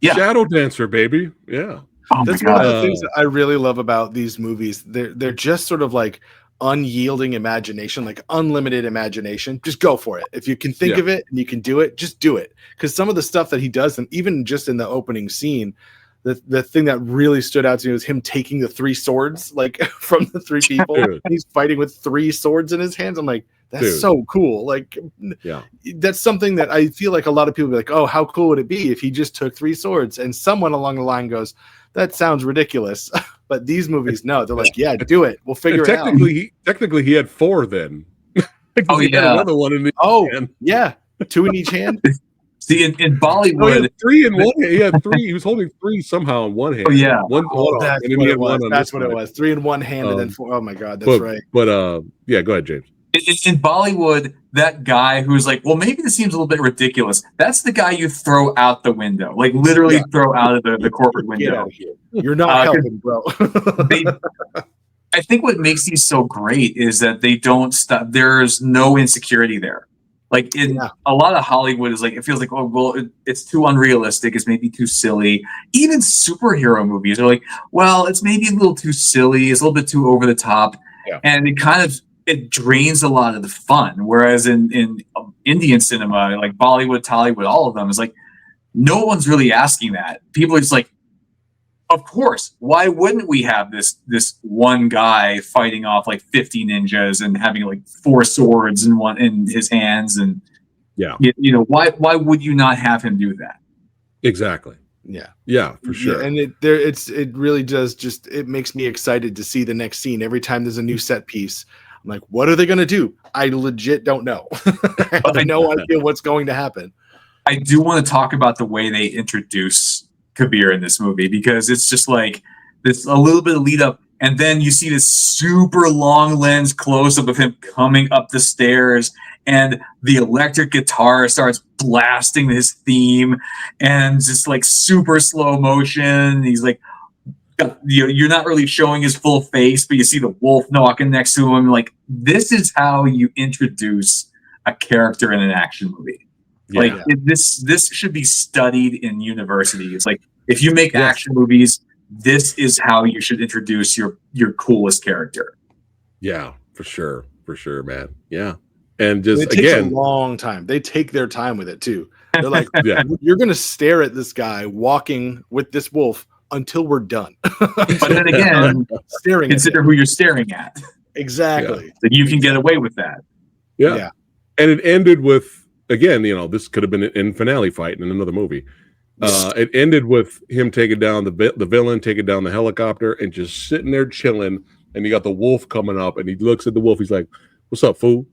Yeah. Shadow Dancer, baby. Yeah. Oh that's one of the things that I really love about these movies. They're just sort of like unyielding imagination, like unlimited imagination. Just go for it. If you can think of it and you can do it, just do it. Because some of the stuff that he does, and even just in the opening scene, the thing that really stood out to me was him taking the 3 swords, like from the 3 people. And he's fighting with 3 swords in his hands. I'm like, that's so cool. Like, that's something that I feel like a lot of people be like, oh, how cool would it be if he just took 3 swords? And someone along the line goes, that sounds ridiculous. But these movies, no, they're like, yeah, do it. We'll figure it out. Technically, he had 4 then. He had another one in the hand. Yeah, 2 in each hand. See, in Bollywood, he had 3 in one hand. He had 3. He was holding 3 somehow in one hand. Oh yeah, that's what it was. 3 in one hand and then 4. Oh my god, that's right. But go ahead, James. In Bollywood, that guy who's like, well, maybe this seems a little bit ridiculous. That's the guy you throw out the window, like literally throw out of the corporate window. Get out of here. You're not helping, bro. I think what makes these so great is that they don't stop. There's no insecurity there. Like in a lot of Hollywood is like, it feels like, oh, well, it's too unrealistic. It's maybe too silly. Even superhero movies are like, well, it's maybe a little too silly. It's a little bit too over the top. Yeah. And it drains a lot of the fun. Whereas in Indian cinema, like Bollywood, Tollywood, all of them is like, no one's really asking that. People are just like, of course, why wouldn't we have this one guy fighting off like 50 ninjas and having like 4 swords in his hands? And why would you not have him do that? Exactly. Yeah, for sure. And it really does it makes me excited to see the next scene. Every time there's a new set piece, I'm like, what are they going to do? I legit don't know. I have no idea what's going to happen. I do want to talk about the way they introduce Kabir in this movie, because it's just like this a little bit of lead up. and then you see this super long lens close up of him coming up the stairs, and the electric guitar starts blasting his theme, and just like super slow motion. He's like, you're not really showing his full face, but you see the wolf walking next to him. Like, this is how you introduce a character in an action movie. Yeah. Like this should be studied in universities. Like, if you make action movies, this is how you should introduce your coolest character. Yeah, for sure, man. Yeah, and just it takes a long time. They take their time with it too. They're like, you're gonna stare at this guy walking with this wolf until we're done. But then again, consider who you're staring at. Exactly. That you can get away with that. Yeah. And it ended with, again, this could have been an finale fight in another movie. It ended with him taking down the villain, taking down the helicopter, and just sitting there chilling. And you got the wolf coming up, and he looks at the wolf. He's like, "What's up, fool?"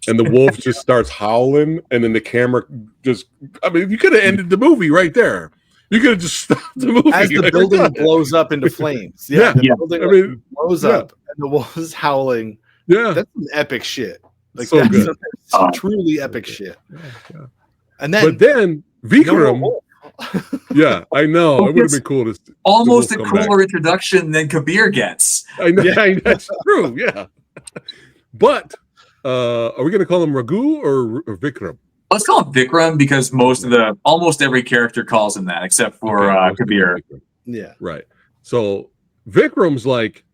And the wolf just starts howling, and then the camera you could have ended the movie right there. You could have just stopped the movie. As the building blows up into flames. The building blows up, and the wolf is howling. Yeah. That's some epic shit. Like, so good. Truly epic shit. Yeah. And then Vikram. Yeah, I know. It would have been cool to almost a cooler introduction than Kabir gets. I know. That's true. Yeah. But are we going to call him Raghu or Vikram? Let's call him Vikram, because almost every character calls him that, except for Kabir. Yeah. Right. So Vikram's like,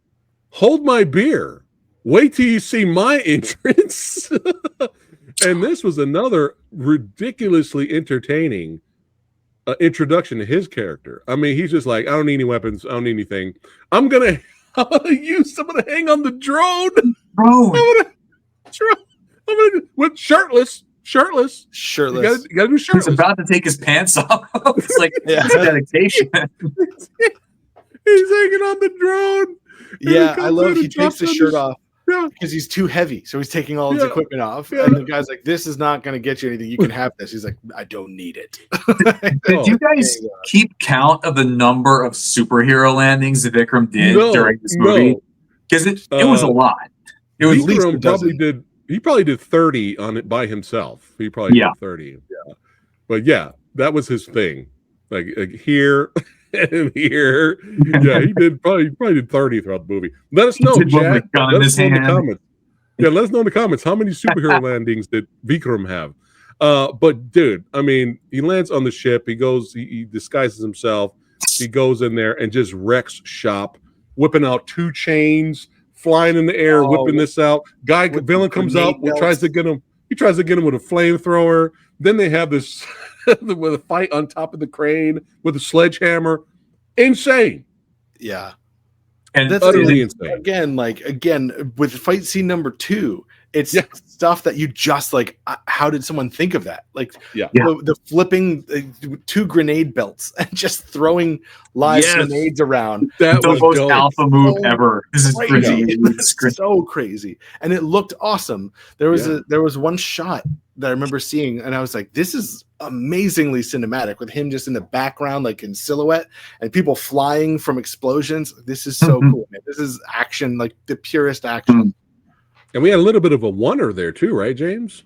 hold my beer. Wait till you see my entrance. And this was another ridiculously entertaining introduction to his character. I mean, he's just like, I don't need any weapons. I don't need anything. I'm gonna hang on the drone. I'm gonna with shirtless. You gotta do shirtless. He's about to take his pants off. It's like it's dedication. He's hanging on the drone. Yeah, I love he takes his shirt off. Yeah, because he's too heavy, so he's taking all his equipment off. Yeah. And the guy's like, "This is not going to get you anything. You can have this." He's like, "I don't need it." Did you guys keep count of the number of superhero landings that Vikram did during this movie? Because it was a lot. It was Vikram probably did 30 on it by himself. He probably did 30. Yeah, but that was his thing. Like here. And here, he did probably did 30 throughout the movie. Let us know, Jack. Let us know in the comments. Yeah, let us know in the comments how many superhero landings did Vikram have. But dude, I mean, he lands on the ship. He goes, he disguises himself. He goes in there and just wrecks shop, whipping out 2 chains, flying in the air, whipping this out. Villain comes out, tries to get him. He tries to get him with a flamethrower. Then they have this with a fight on top of the crane with a sledgehammer. Insane. Yeah. And that's utterly insane. Again, with fight scene number 2, it's stuff that you just like, how did someone think of that? Like the flipping 2 grenade belts and just throwing live grenades around. That was the most alpha move ever. This is crazy. So crazy. And it looked awesome. There was one shot that I remember seeing, and I was like, this is amazingly cinematic, with him just in the background, like in silhouette, and people flying from explosions. This is so cool, man. This is action, like the purest action. And we had a little bit of a wonder there too, right, James?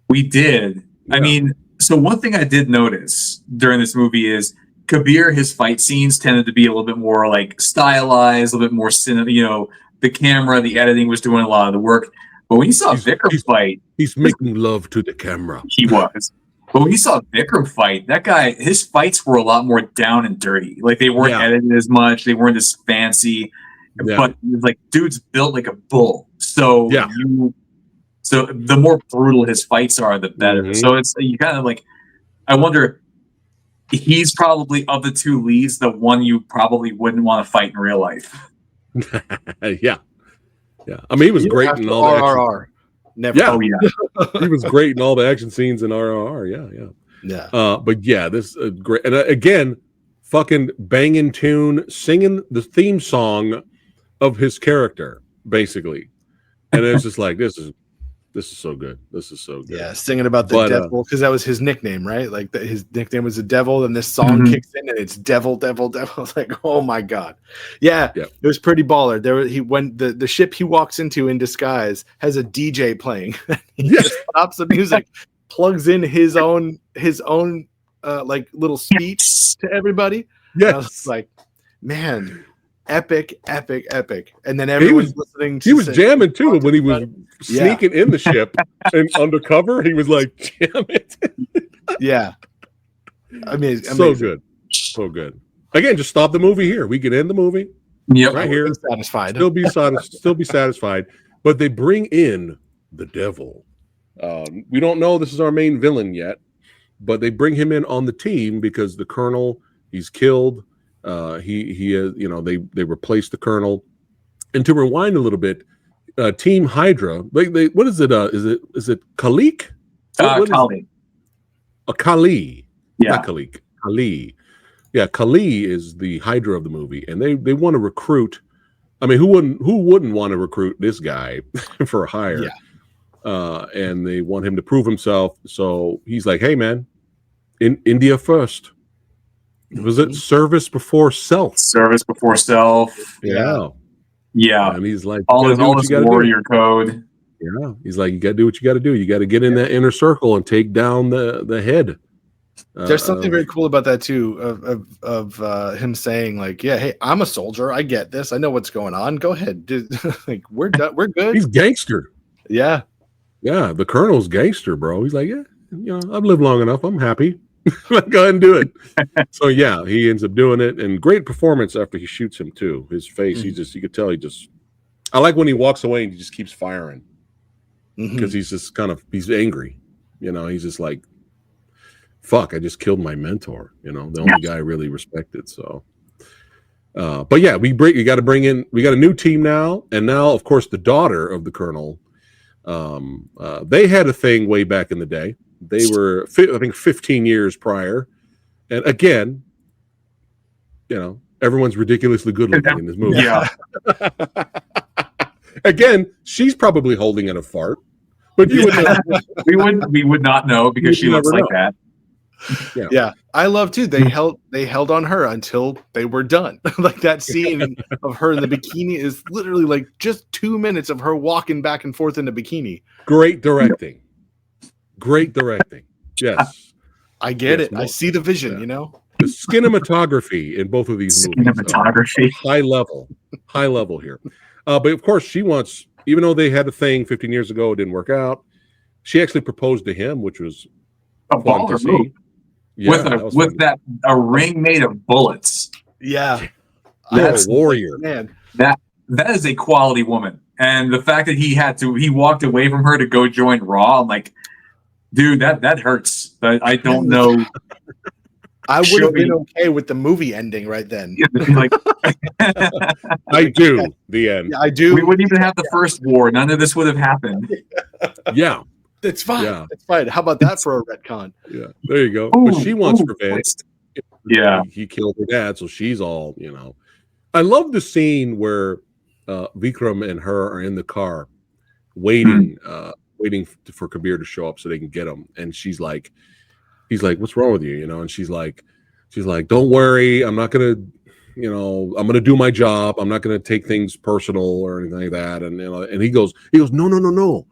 We did. Yeah. I mean, so one thing I did notice during this movie is Kabir, his fight scenes tended to be a little bit more like stylized, a little bit more the camera, the editing was doing a lot of the work. But when you saw Vikram fight, he's making love to the camera. He was. But when you saw Vikram fight, that guy, his fights were a lot more down and dirty. Like, they weren't edited as much. They weren't as fancy. Yeah. But like, dude's built like a bull. So so the more brutal his fights are, the better. Mm-hmm. So it's, you kind of like, I wonder, he's probably, of the 2 leads, the one you probably wouldn't want to fight in real life. Yeah. I mean, he was great in all the RRR. Never. Yeah. Oh, yeah. He was great in all the action scenes in RRR. Yeah. But this is great. And again, fucking banging tune, singing the theme song of his character, basically. And it's just like, this is This is so good. This is so good. Yeah, singing about the devil because that was his nickname, right? Like his nickname was the devil, and this song kicks in, and it's devil, devil, devil. It's like, oh my god, yeah, it was pretty baller. When the ship he walks into in disguise has a DJ playing. He just stops the music, plugs in his own like little speech to everybody. Yeah, I was like, man. Epic. And then everyone's listening to he was jamming too when he was sneaking in the ship and undercover. He was like, jam it. Yeah. Amazing. So good. Again, just stop the movie here. We can end the movie right here. Satisfied. Still be satisfied. But they bring in the devil. We don't know this is our main villain yet, but they bring him in on the team because the colonel, he's killed. They replaced the colonel. And to rewind a little bit, Team Hydra, what is it? Is it Khalik? Kali. Kali. Yeah. Not Khalik. Kali. Yeah, Kali is the Hydra of the movie, and they want to recruit. I mean, who wouldn't want to recruit this guy for a hire? Yeah. And they want him to prove himself. So he's like, "Hey, man, in India first." Was it service before self? Service before self. Yeah. And he's like, all this warrior code. Yeah. He's like, you got to do what you got to do. You got to get in that inner circle and take down the head. There's something very cool about that too, of him saying like, yeah, hey, I'm a soldier. I get this. I know what's going on. Go ahead. Like we're done. We're good. He's gangster. Yeah. Yeah. The colonel's gangster, bro. He's like, yeah, I've lived long enough. I'm happy. Go ahead and do it. So yeah, he ends up doing it, and great performance after he shoots him too. His face, you could tell I like when he walks away and he just keeps firing because he's just he's angry. He's just like, fuck, I just killed my mentor. The only guy I really respected. So, but yeah, we got to bring in. We got a new team now, and now of course the daughter of the colonel. They had a thing way back in the day. They were, I think, 15 years prior. And again, everyone's ridiculously good looking in this movie. Yeah. Again, she's probably holding in a fart, but we would not know because she looks like that. Yeah. I love too. They held on her until they were done. Like that scene of her in the bikini is literally like just 2 minutes of her walking back and forth in the bikini. Great directing. Yes. I get it. I see the vision, The cinematography in both of these movies. High level here. But of course she wants, even though they had a thing 15 years ago, it didn't work out. She actually proposed to him, which was a baller move. Yeah, with a ring made of bullets. Yeah. That's a warrior. Man. That is a quality woman. And the fact that he walked away from her to go join Raw, I'm like, dude, that hurts. But I don't know. I would have been okay with the movie ending right then. Like, I do. The end. Yeah, I do. We wouldn't even have the first war. None of this would have happened. Yeah. That's fine. Yeah. That's fine. How about that for a retcon? Yeah. There you go. But she wants revenge. Yeah. He killed her dad, so she's all, I love the scene where Vikram and her are in the car waiting for Kabir to show up so they can get him. And he's like, what's wrong with you? And she's like, don't worry. I'm not going to, I'm going to do my job. I'm not going to take things personal or anything like that. And he goes, no,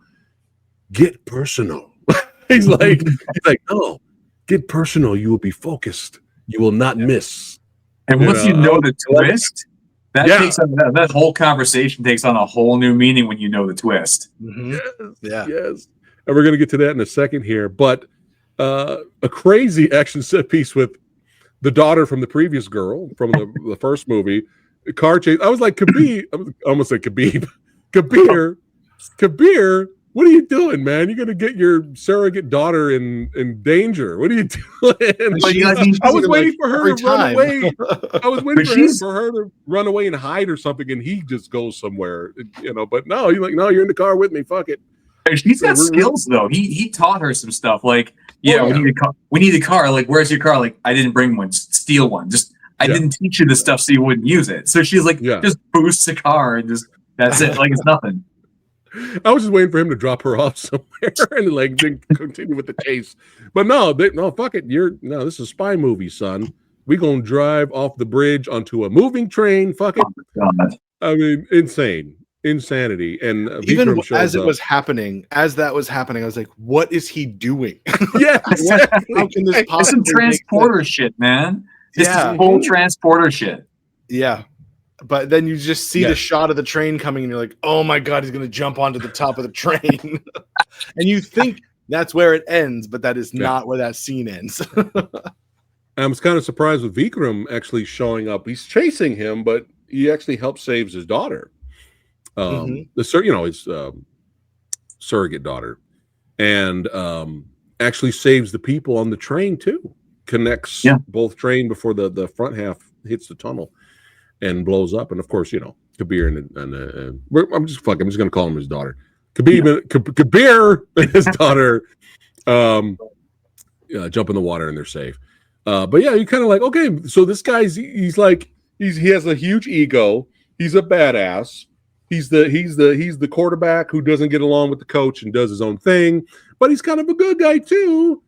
get personal. he's like, no, get personal. You will be focused. You will not miss. And once you know the twist, that whole conversation takes on a whole new meaning when you know the twist. Yes. And we're going to get to that in a second here. But a crazy action set piece with the daughter from the previous girl from the first movie. The car chase. I was like, Kabir. I almost said Khabib. Kabir. What are you doing, man? You're gonna get your surrogate daughter in danger. What are you doing? I was waiting for her to run away. I was waiting for her to run away and hide or something, and he just goes somewhere, But no, you're like, no, you're in the car with me. Fuck it. She's got skills though. He taught her some stuff. Like, we need a car. Like, where's your car? Like, I didn't bring one. Just steal one. I didn't teach you the stuff so you wouldn't use it. So she's like, just boosts the car and just that's it. Like it's nothing. I was just waiting for him to drop her off somewhere and like then continue with the chase. But no, fuck it. This is a spy movie, son. We gonna drive off the bridge onto a moving train. Fuck it. Oh, God. I mean, insanity. And Even Vikram shows as it up. was happening, I was like, "What is he doing? Yeah, How can this It's some possibly make transporter shit, man. This Yeah. is full transporter shit. Yeah. But then you just see the shot of the train coming and you're like, oh my God, he's going to jump onto the top of the train. And you think that's where it ends, but that is not where that scene ends. I was kind of surprised with Vikram actually showing up. He's chasing him, but he actually helps saves his daughter. His surrogate daughter. And actually saves the people on the train too. Connects both train before the front half hits the tunnel and blows up. And of course, Kabir and I'm just going to call him his daughter. Kabir and his daughter jump in the water and they're safe. But yeah, you kind of like, okay, so this guy's he has a huge ego. He's a badass. He's the quarterback who doesn't get along with the coach and does his own thing, but he's kind of a good guy too.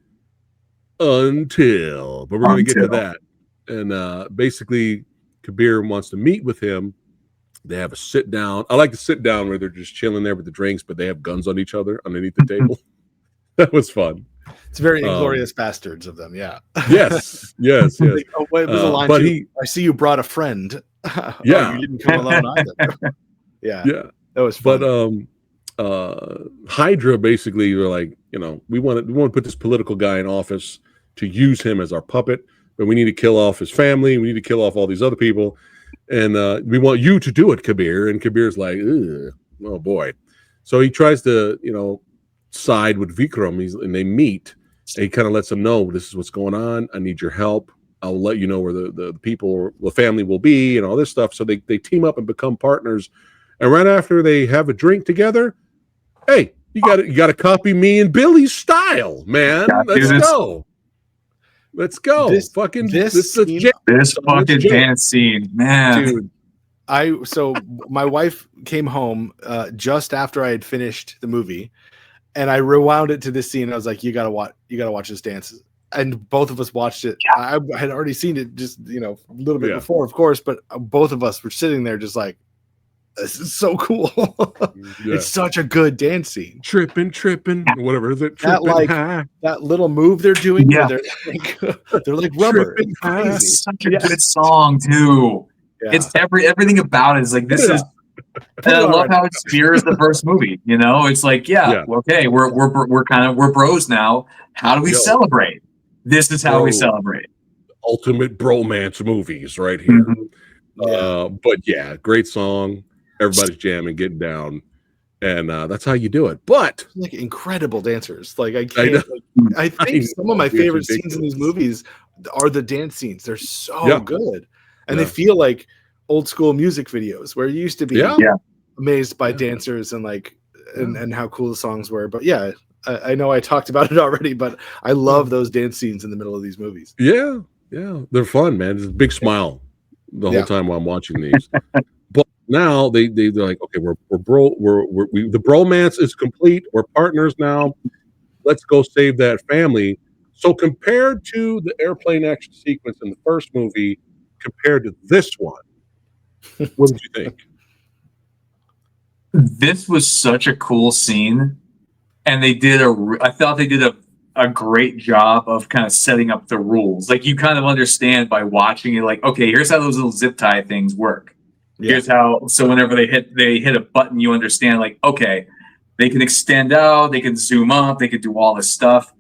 But we're going to get to that. And basically, Kabir wants to meet with him. They have a sit down. I like the sit down where they're just chilling there with the drinks, but they have guns on each other underneath the table. That was fun. It's very Inglorious Bastards of them, yeah. Yes. Like, what was the line? But I see you brought a friend. Yeah. You didn't come alone either. Yeah, that was fun. But Hydra basically were like, we want to put this political guy in office to use him as our puppet, but we need to kill off his family. We need to kill off all these other people, and we want you to do it, Kabir. And Kabir's like, oh boy. So he tries to, side with Vikram. And they meet. And he kind of lets him know, this is what's going on. I need your help. I'll let you know where the people, the family will be, and all this stuff. So they team up and become partners. And right after they have a drink together, hey, you got to copy me and Billy's style, man. Let's go. This fucking dance scene, man. Dude, so my wife came home just after I had finished the movie, and I rewound it to this scene. And I was like, you gotta watch this dance. And both of us watched it. I had already seen it just a little bit before, of course, but both of us were sitting there just like, this is so cool. It's such a good dance scene. Tripping, whatever is it? That little move they're doing. Yeah. They're like rubber. It's such a good song too. Yeah. It's everything about it is like this is. And I love how it mirrors the first movie. It's like okay, we're bros now. How do we celebrate? This is how we celebrate. Ultimate bromance movies right here. Mm-hmm. But yeah, great song. Everybody's jamming, getting down, and that's how you do it. But like incredible dancers. Like I can't. I think some of my favorite scenes in these movies are the dance scenes. They're so good, and they feel like old school music videos where you used to be amazed by dancers and like and how cool the songs were. But yeah, I know I talked about it already, but I love those dance scenes in the middle of these movies. Yeah, they're fun, man. It's a big smile the whole time while I'm watching these. But now they're like, okay, the bromance is complete. We're partners now. Let's go save that family. So compared to the airplane action sequence in the first movie, compared to this one, what did you think? This was such a cool scene, and I thought they did a great job of kind of setting up the rules. Like you kind of understand by watching it, like, okay, here's how those little zip tie things work. Here's how, so whenever they hit a button, you understand like, okay, they can extend out, they can zoom up, they can do all this stuff.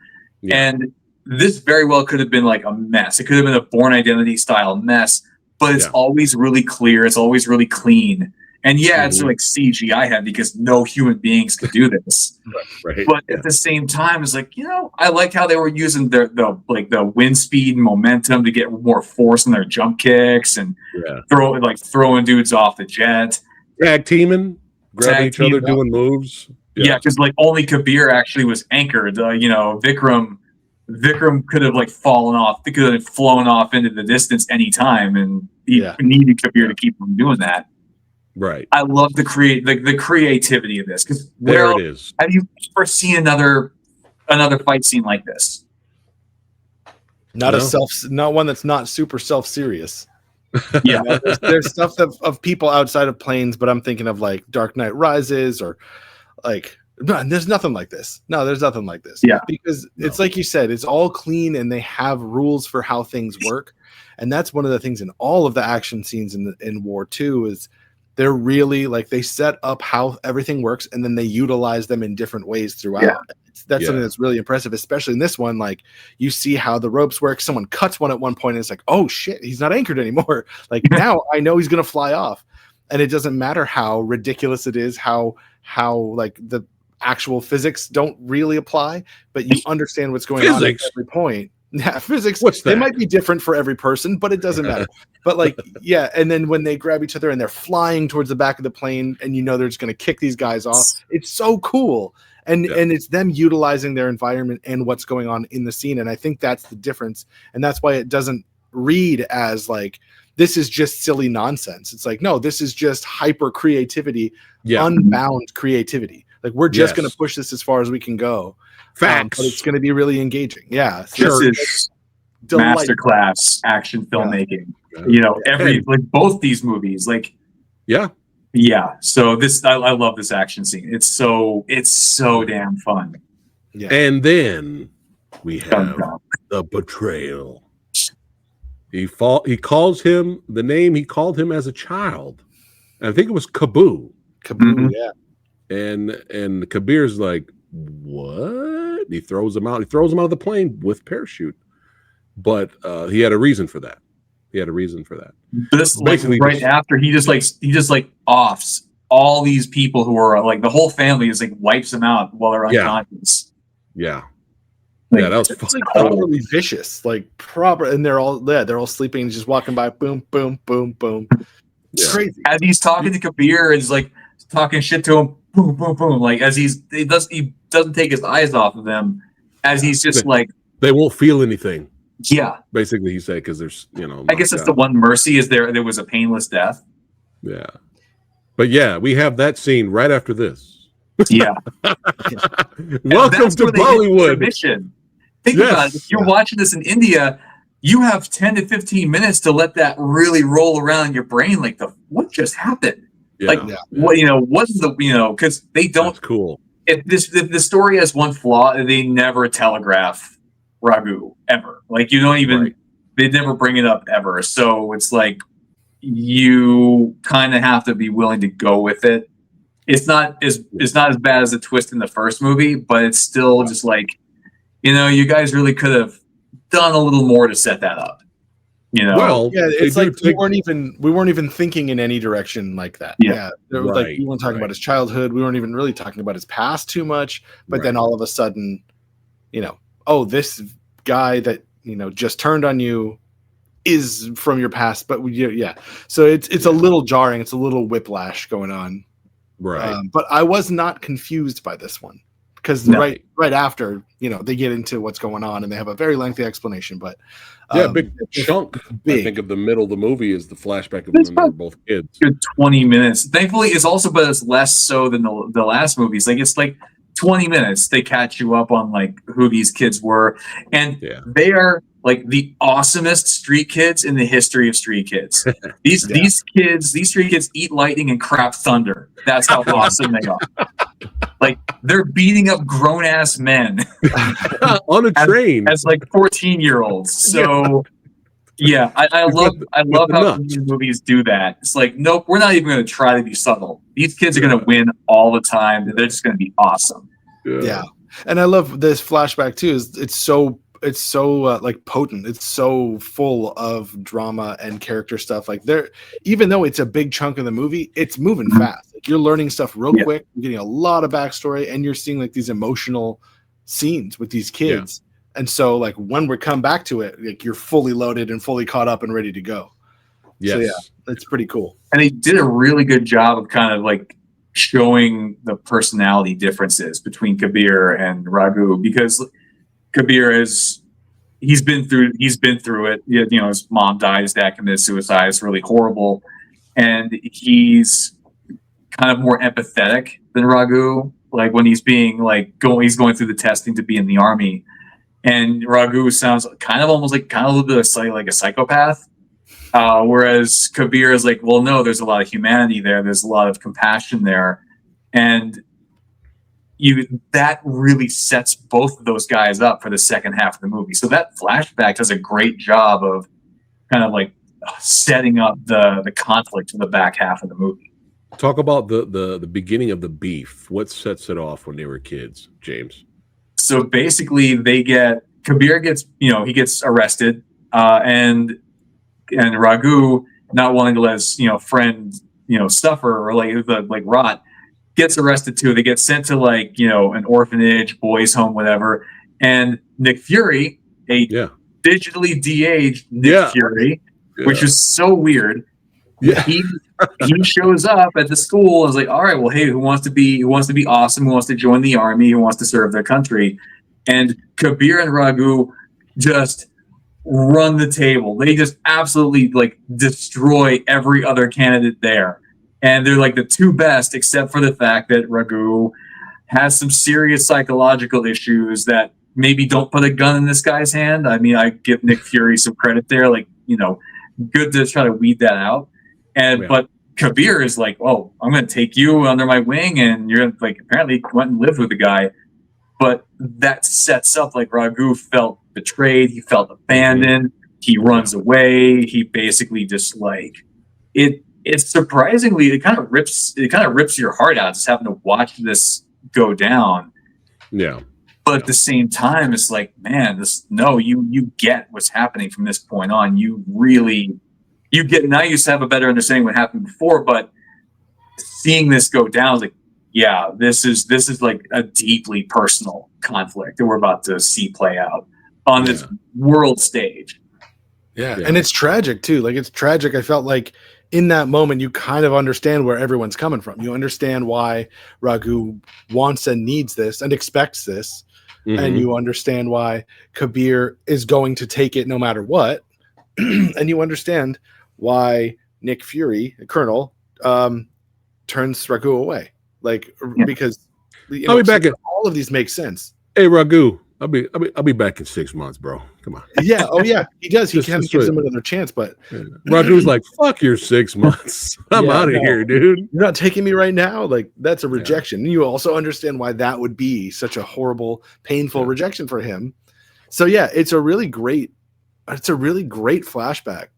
And this very well could have been like a mess. It could have been a Born Identity style mess, but it's always really clear. It's always really clean. And it's like CGI heavy because no human beings could do this. Right. But at the same time, it's like, I like how they were using the wind speed and momentum to get more force in their jump kicks and throwing dudes off the jet. Tag teaming, grabbing each other, doing moves. Yeah, because like only Kabir actually was anchored. Vikram could have like fallen off. They could have flown off into the distance anytime, and he needed Kabir to keep him doing that. Right. I love the creativity of this, because There it is. have you ever seen another fight scene like this? Not No. not one that's not super self-serious. Yeah. You know, there's stuff of people outside of planes, but I'm thinking of like Dark Knight Rises or like no, there's nothing like this. No, there's nothing like this. Yeah. Because it's like you said, it's all clean and they have rules for how things work. And that's one of the things in all of the action scenes in War 2 is they're really like they set up how everything works and then they utilize them in different ways throughout. Yeah. That's something that's really impressive, especially in this one. Like you see how the ropes work. Someone cuts one at one point and it's like, oh shit, he's not anchored anymore. Like now I know he's going to fly off. And it doesn't matter how ridiculous it is, how like the actual physics don't really apply, but you understand what's going on at every point. Yeah, physics. What's that? They might be different for every person, but it doesn't matter. But like, yeah, and then when they grab each other and they're flying towards the back of the plane, and you know they're just going to kick these guys off. It's so cool, and it's them utilizing their environment and what's going on in the scene, and I think that's the difference, and that's why it doesn't read as like this is just silly nonsense. It's like no, this is just hyper creativity, unbound creativity. Like we're just going to push this as far as we can go. Facts. But it's going to be really engaging. Yeah. This is masterclass action filmmaking. Yeah. You know, like both these movies, like yeah. So this, I love this action scene. It's so damn fun. Yeah. And then we have the betrayal. He calls him the name he called him as a child. I think it was Kaboo. Yeah. And Kabir's like, what? He throws him out. He throws him out of the plane with parachute. But he had a reason for that. This basically right after he just offs all these people who are like the whole family is like wipes them out while they're unconscious. Yeah. Like, that was like properly vicious, like proper, and they're all sleeping, just walking by, boom, boom, boom, boom. It's crazy. As he's talking to Kabir, and he's like talking shit to him, boom, boom, boom. Like as he doesn't take his eyes off of them, as he's just like they won't feel anything. Yeah, basically he said because there's I guess it's the one mercy is there was a painless death. Yeah, but yeah, we have that scene right after this. Yeah. Welcome to Bollywood. Think about it. If you're watching this in India, you have 10 to 15 minutes to let that really roll around in your brain. Like what just happened? What what's the because they don't. That's cool. If the story has one flaw, they never telegraph Raghu ever. Like you don't even they never bring it up ever. So it's like you kind of have to be willing to go with it. It's not as bad as the twist in the first movie, but it's still just like you guys really could have done a little more to set that up. Well, yeah, it's like we weren't even thinking in any direction like that. Yeah. Like we weren't talking about his childhood. We weren't even really talking about his past too much. But then all of a sudden, this guy that just turned on you is from your past. But so it's a little jarring. It's a little whiplash going on. Right. But I was not confused by this one because right after they get into what's going on and they have a very lengthy explanation. But big chunk. I think of the middle of the movie is the flashback of when they were both kids. Good 20 minutes. Thankfully, it's also but it's less so than the last movies. Like it's like 20 minutes. They catch you up on like who these kids were, and they are like the awesomest street kids in the history of street kids. These street kids eat lightning and crap thunder. That's how awesome they are. Like they're beating up grown ass men on a train as like 14-year-olds. So I love how these movies do that. It's like, nope, we're not even going to try to be subtle. These kids are going to win all the time. They're just going to be awesome. Yeah. And I love this flashback too. It's so like potent. It's so full of drama and character stuff. Like even though it's a big chunk of the movie, it's moving fast. Like you're learning stuff real quick. You're getting a lot of backstory, and you're seeing like these emotional scenes with these kids. Yeah. And so like when we come back to it, like you're fully loaded and fully caught up and ready to go. Yes. So it's pretty cool. And they did a really good job of kind of like showing the personality differences between Kabir and Raghu, because Kabir he's been through it. His mom died, his dad committed suicide. It's really horrible. And he's kind of more empathetic than Raghu. Like when he's being like he's going through the testing to be in the army, and Raghu sounds kind of almost like kind of a little bit of like a psychopath. Whereas Kabir is like, well, no, there's a lot of humanity there. There's a lot of compassion there. And that really sets both of those guys up for the second half of the movie. So that flashback does a great job of kind of like setting up the conflict in the back half of the movie. Talk about the beginning of the beef. What sets it off when they were kids, James? So basically Kabir gets, he gets arrested, and Raghu, not wanting to let his, friend, suffer or like rot, gets arrested too. They get sent to like, an orphanage, boys home, whatever. And Nick Fury, digitally de-aged Nick Fury, which is so weird. Yeah. He shows up at the school and is like, all right, well, hey, who wants to be awesome? Who wants to join the army? Who wants to serve their country? And Kabir and Raghu just run the table. They just absolutely like destroy every other candidate there. And they're like the two best, except for the fact that Raghu has some serious psychological issues that maybe don't put a gun in this guy's hand. I mean, I give Nick Fury some credit there. Like, good to try to weed that out. But Kabir is like, oh, I'm going to take you under my wing. And you're like, apparently went and lived with the guy. But that sets up like Raghu felt betrayed. He felt abandoned. He runs away. He basically just like it's surprisingly, it kind of rips your heart out just having to watch this go down. Yeah. But at the same time, it's like, man, you get what's happening from this point on. You get, now you have a better understanding what happened before, but seeing this go down is like, yeah, this is like a deeply personal conflict that we're about to see play out on this world stage. Yeah. And it's tragic too. Like, it's tragic. I felt like in that moment, you kind of understand where everyone's coming from. You understand why Raghu wants and needs this and expects this. And you understand why Kabir is going to take it no matter what. And you understand why Nick Fury, Colonel, turns Raghu away. Like, because I'll be back. All of these make sense. Hey, Raghu, I'll be back in 6 months, bro. Come on. Yeah. Oh, yeah. He does. He kind of gives him another chance, but Raghu's like, "Fuck your 6 months. I'm out of here, dude. You're not taking me right now." Like, that's a rejection. And you also understand why that would be such a horrible, painful rejection for him. So yeah, it's a really great flashback.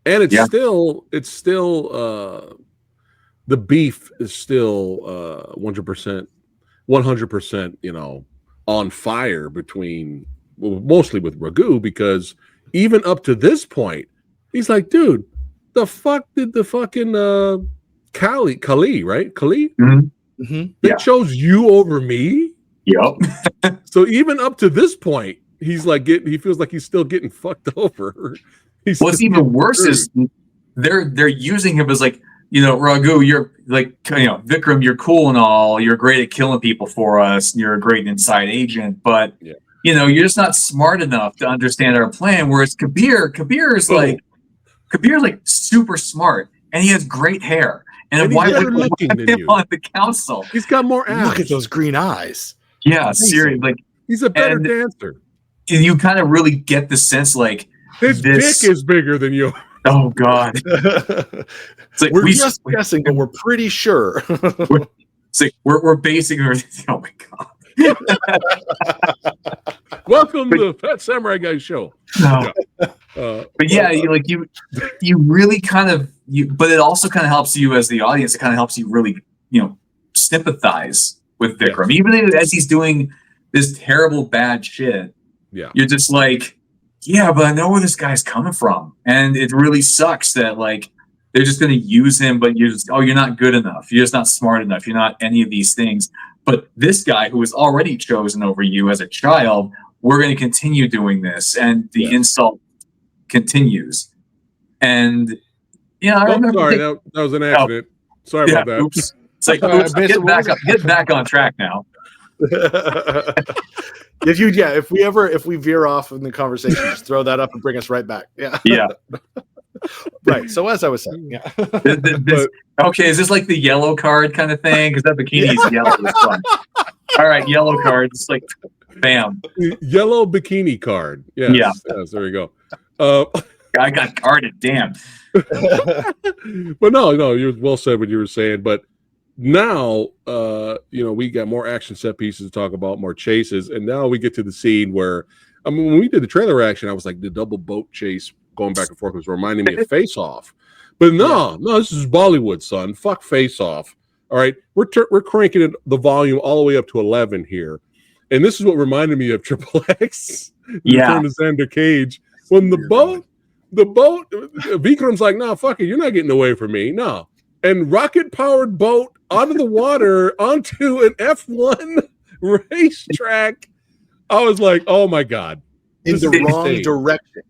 And it's still the beef is still 100%, on fire between, mostly with Raghu, because even up to this point, he's like, dude, the fuck did the fucking Kali, right? Kali? They chose you over me? Yep. So even up to this point, he's like he feels like he's still getting fucked over. What's even worse is they're using him as like, Raghu, you're like, Vikram, you're cool and all. You're great at killing people for us. And you're a great inside agent, but you're just not smart enough to understand our plan. Whereas Kabir is like super smart, and he has great hair. And why would him on the council? He's got more abs. Look at those green eyes. Yeah, seriously. Like, he's a better dancer. And you kind of really get the sense like his dick is bigger than yours. Oh God! It's like we're just guessing, but we're pretty sure. we're basing. Oh my God! Welcome to the PhatSamuraiGuy show. No. But yeah, you really kind of but it also kind of helps you as the audience. It kind of helps you really sympathize with Vikram, even as he's doing this terrible bad shit. Yeah, you're just like, yeah, but I know where this guy's coming from, and it really sucks that like they're just going to use him, but you're not good enough. You're just not smart enough. You're not any of these things. But this guy who was already chosen over you as a child, we're going to continue doing this, and the insult continues. And I remember. Sorry, that was an accident. Sorry about that. Oops. It's like, get back on track now. If we veer off in the conversation, just throw that up and bring us right back. Yeah. Right. So as I was saying, yeah. Okay, is this like the yellow card kind of thing? Because that bikini is yellow as fuck. All right, yellow card. It's like, bam. Yellow bikini card. Yes, Yeah. Yes, there you go. I got carded. Damn. But no, you well said what you were saying. But now, we got more action set pieces to talk about, more chases, and now we get to the scene where, I mean, when we did the trailer action, I was like, the double boat chase going back and forth was reminding me of Face Off. But no, this is Bollywood, son. Fuck Face Off. All right, we're cranking the volume all the way up to 11 here, and this is what reminded me of Triple X. Return to Xander Cage when the boat, Vikram's like, nah, fuck it, you're not getting away from me, no. And rocket-powered boat out of the water onto an F1 racetrack. I was like, oh my God. In the wrong direction.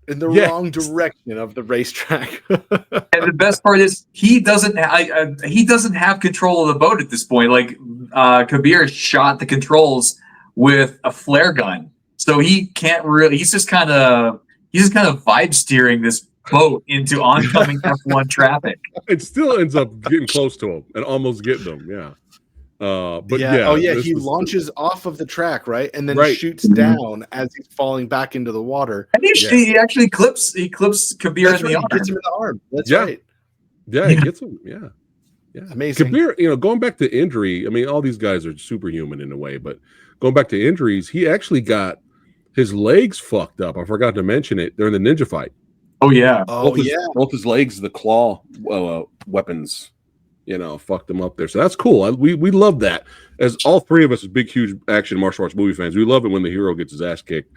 In the wrong direction of the racetrack. And the best part is he doesn't have control of the boat at this point. Like Kabir shot the controls with a flare gun. So he can't really, he's just kind of vibe steering this boat into oncoming F1 traffic. It still ends up getting close to him and almost getting them. Yeah. He launches off of the track, right? And then shoots down as he's falling back into the water. And he actually clips Kabir in the arm. He gets him in the arm. That's right. Yeah, he gets him. Yeah. Yeah. Amazing. Kabir, going back to injury, I mean, all these guys are superhuman in a way, but going back to injuries, he actually got his legs fucked up. I forgot to mention it during the ninja fight. Oh, yeah. Both his legs, the claw weapons, fucked him up there. So that's cool. We love that. As all three of us, as big, huge action martial arts movie fans, we love it when the hero gets his ass kicked.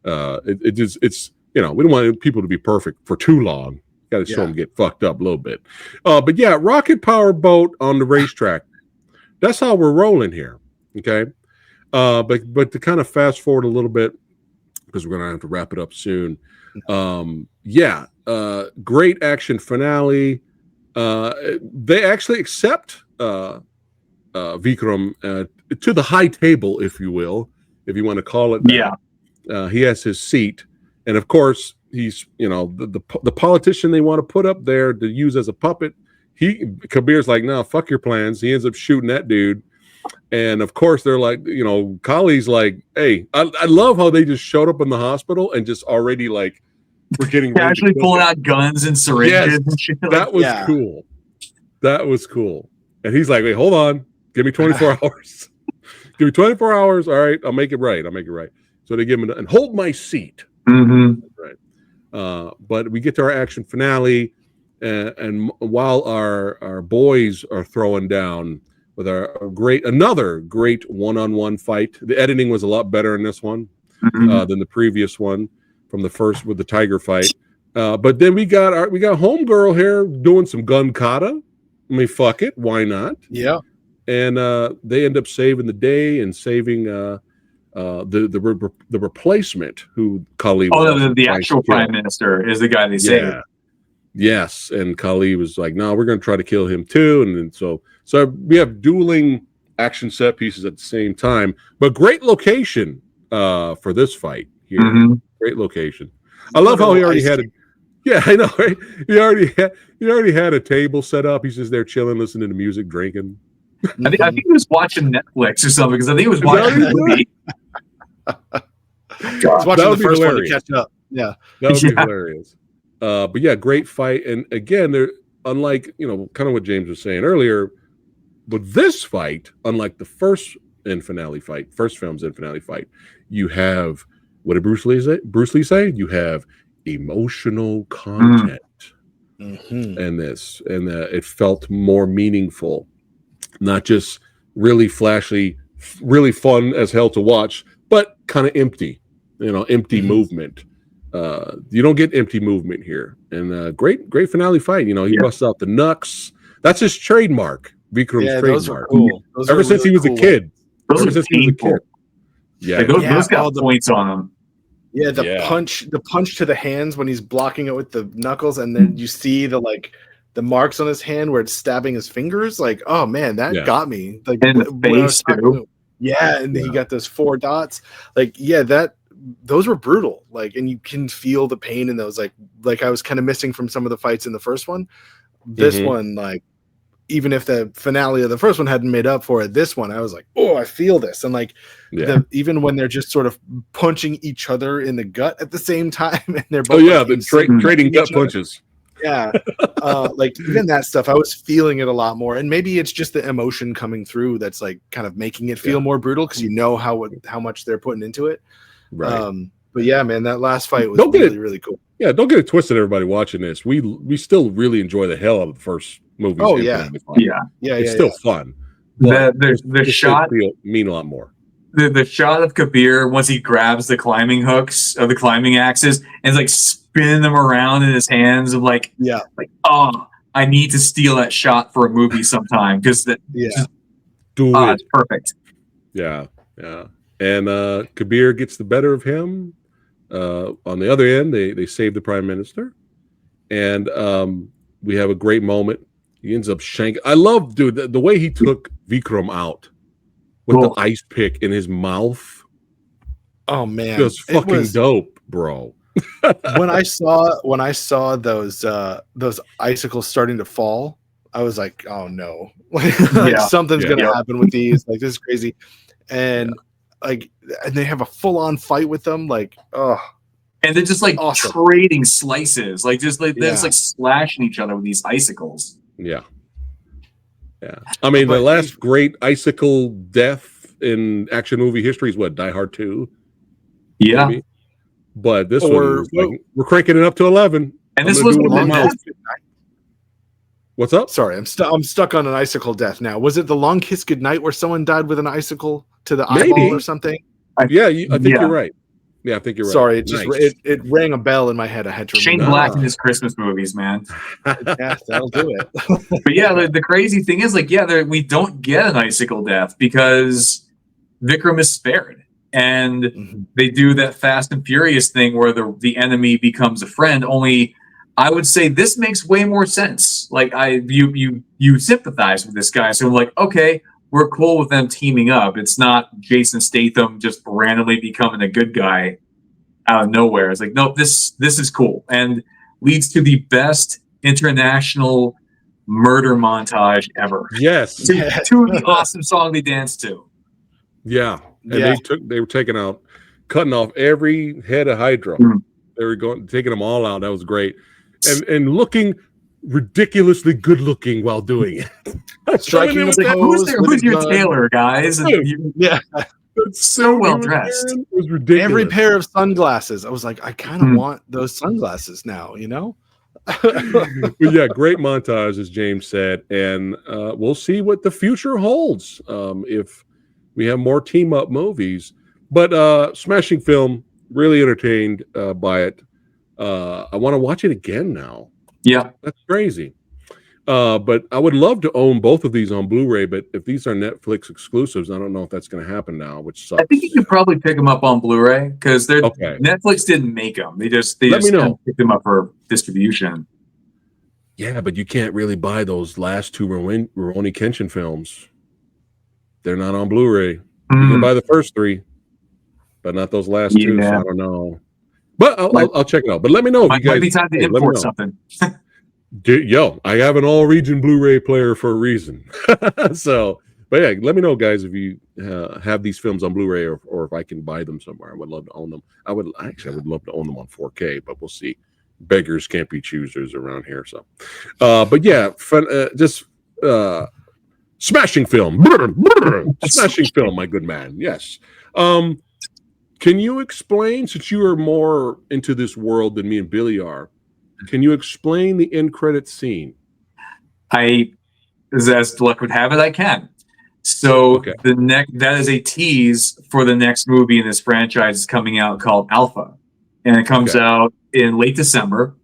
It's we don't want people to be perfect for too long. Got to show them get fucked up a little bit. But yeah, rocket powered boat on the racetrack. That's how we're rolling here. Okay. But to kind of fast forward a little bit, because we're gonna have to wrap it up soon. Great action finale. They actually accept Vikram to the high table, if you will, if you want to call it that. Yeah. He has his seat, and of course he's the politician they want to put up there to use as a puppet. Kabir's like, no, fuck your plans. He ends up shooting that dude. And of course they're like, Kali's like, hey, I love how they just showed up in the hospital and just already like we're getting actually pulling out guns and syringes and shit. That was cool. That was cool. And he's like, wait, hold on. Give me 24 hours. Give me 24 hours. All right, I'll make it right. So they give him and hold my seat. Mm-hmm. Right. But we get to our action finale, and while our boys are throwing down with another great one-on-one fight. The editing was a lot better in this one than the previous one from the first with the tiger fight. But then we got homegirl here doing some gun kata. I mean, fuck it, why not? Yeah. And they end up saving the day and saving the replacement who Kali was. Oh, the actual prime minister is the guy they saved. Yes, and Kali was like, no, we're going to try to kill him too. And then so we have dueling action set pieces at the same time, but great location for this fight here. Mm-hmm. Great location. I love how he already had it. Yeah, I know, right? He already had a table set up. He's just there chilling, listening to music, drinking. I think he was watching Netflix or something, because I think he was watching the movie. He's watching the first one to catch up. Yeah. That would be hilarious. But yeah, great fight. And again, they're unlike, kind of what James was saying earlier, with this fight, unlike the first film's end finale fight, you have, what did Bruce Lee say? You have emotional content in this, and it felt more meaningful, not just really flashy, really fun as hell to watch, but kind of empty, empty movement. You don't get empty movement here. And great finale fight. He busts out the knucks. That's his trademark. Vikram's trademark. Those are cool. Ever since he was a kid. Yeah, those got points on them. Yeah, the punch to the hands when he's blocking it with the knuckles, and then you see the marks on his hand where it's stabbing his fingers. Like, oh man, that got me. Like, and the face too. Yeah, and he got those 4 dots. Like, yeah, that those were brutal. Like, and you can feel the pain in those. Like I was kind of missing from some of the fights in the first one. This one, like, even if the finale of the first one hadn't made up for it, this one I was like, oh, I feel this. And like, even when they're just sort of punching each other in the gut at the same time, and they're both trading gut punches. Yeah, like even that stuff, I was feeling it a lot more. And maybe it's just the emotion coming through that's like kind of making it feel more brutal, because you know how much they're putting into it. Right. But yeah, man, that last fight was really cool. Yeah, don't get it twisted, everybody watching this. We still really enjoy the hell out of the first movie. Oh yeah, it's still fun. The shot mean a lot more. The shot of Kabir once he grabs the climbing hooks of the climbing axes and is like spinning them around in his hands, of like oh, I need to steal that shot for a movie sometime, because it's perfect. Yeah. And Kabir gets the better of him. On the other end, they save the prime minister, and we have a great moment. He ends up shanking. I love, dude, the way he took Vikram out with the ice pick in his mouth. Oh man, it was fucking dope, bro. when I saw those icicles starting to fall, I was like, oh no, something's gonna happen with these. Like, this is crazy, and like, and they have a full-on fight with them, like, and they're just like trading slices, like just like they're just like slashing each other with these icicles. Yeah. I mean, the last great icicle death in action movie history is what, Die Hard 2? Yeah. Maybe? But this one, we're cranking it up to 11. And this was What's up? Sorry, I'm stuck on an icicle death now. Was it The Long Kiss Goodnight where someone died with an icicle to the eyeball or something? I think you're right. Yeah, I think you're right. Sorry, it rang a bell in my head. I had to Shane Black in his Christmas movies, man. Yeah, that'll do it. But yeah, the crazy thing is, like, we don't get an icicle death because Vikram is spared, and they do that Fast and Furious thing where the enemy becomes a friend. Only, I would say this makes way more sense. Like, you sympathize with this guy, so I'm like, okay, we're cool with them teaming up. It's not Jason Statham just randomly becoming a good guy out of nowhere. It's like, nope, this is cool, and leads to the best international murder montage ever. Yes, to the awesome song they danced to. Yeah, and they were cutting off every head of Hydra. They were taking them all out. That was great, and looking ridiculously good looking while doing it. Striking who's your tailor, guys? It's so well dressed. It was ridiculous. Every pair of sunglasses, I was like, I kind of want those sunglasses now, you know. But yeah, great montage, as James said, and we'll see what the future holds if we have more team up movies. But smashing film, really entertained by it. I want to watch it again now. Yeah, that's crazy. But I would love to own both of these on Blu-ray. But if these are Netflix exclusives, I don't know if that's going to happen now, which sucks. I think you could probably pick them up on Blu-ray because Netflix didn't make them. They just picked them up for distribution. Yeah, but you can't really buy those last two Rurouni Kenshin films. They're not on Blu-ray. You can buy the first three, but not those last two. So I don't know. But I'll check it out. But let me know if you guys. Might be time to import something. I have an all-region Blu-ray player for a reason. So, but yeah, let me know, guys, if you have these films on Blu-ray or if I can buy them somewhere. I would love to own them. I would love to own them on 4K, but we'll see. Beggars can't be choosers around here. So, but yeah, smashing film, smashing film, my good man. Yes. Can you explain, since you are more into this world than me and Billy are, can you explain the end credit scene? As luck would have it, I can. So that is a tease for the next movie in this franchise is coming out called Alpha. And it comes out in late December.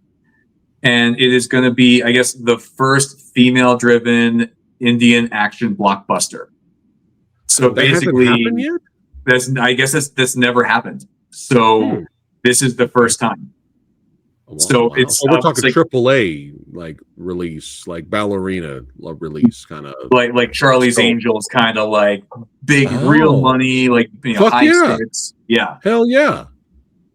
And it is going to be, I guess, the first female-driven Indian action blockbuster. So basically, that's never happened. So this is the first time. Wow, so it's we're talking like, AAA like release, like ballerina release, kind of like Charlie's Angels, kind of like big real money, like high stakes. Yeah, hell yeah.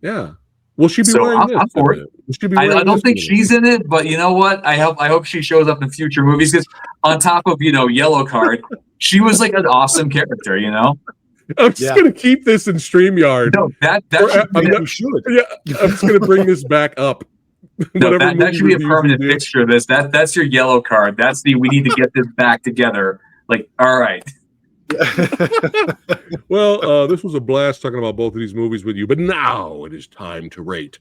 Yeah. Will she be So wearing this? I'm for it. Will she be I wearing don't this think in the she's in it, but you know what? I hope she shows up in future movies because on top of Yellow Card, she was like an awesome character. I'm just gonna keep this in StreamYard. No, that Or, should I'm not- You should. Yeah, I'm just gonna bring this back up. no, Whatever that movie should be a reviews we permanent do. fixture of this. That's your Yellow Card. That's we need to get this back together. Like, all right. Well, this was a blast talking about both of these movies with you, but now it is time to rate.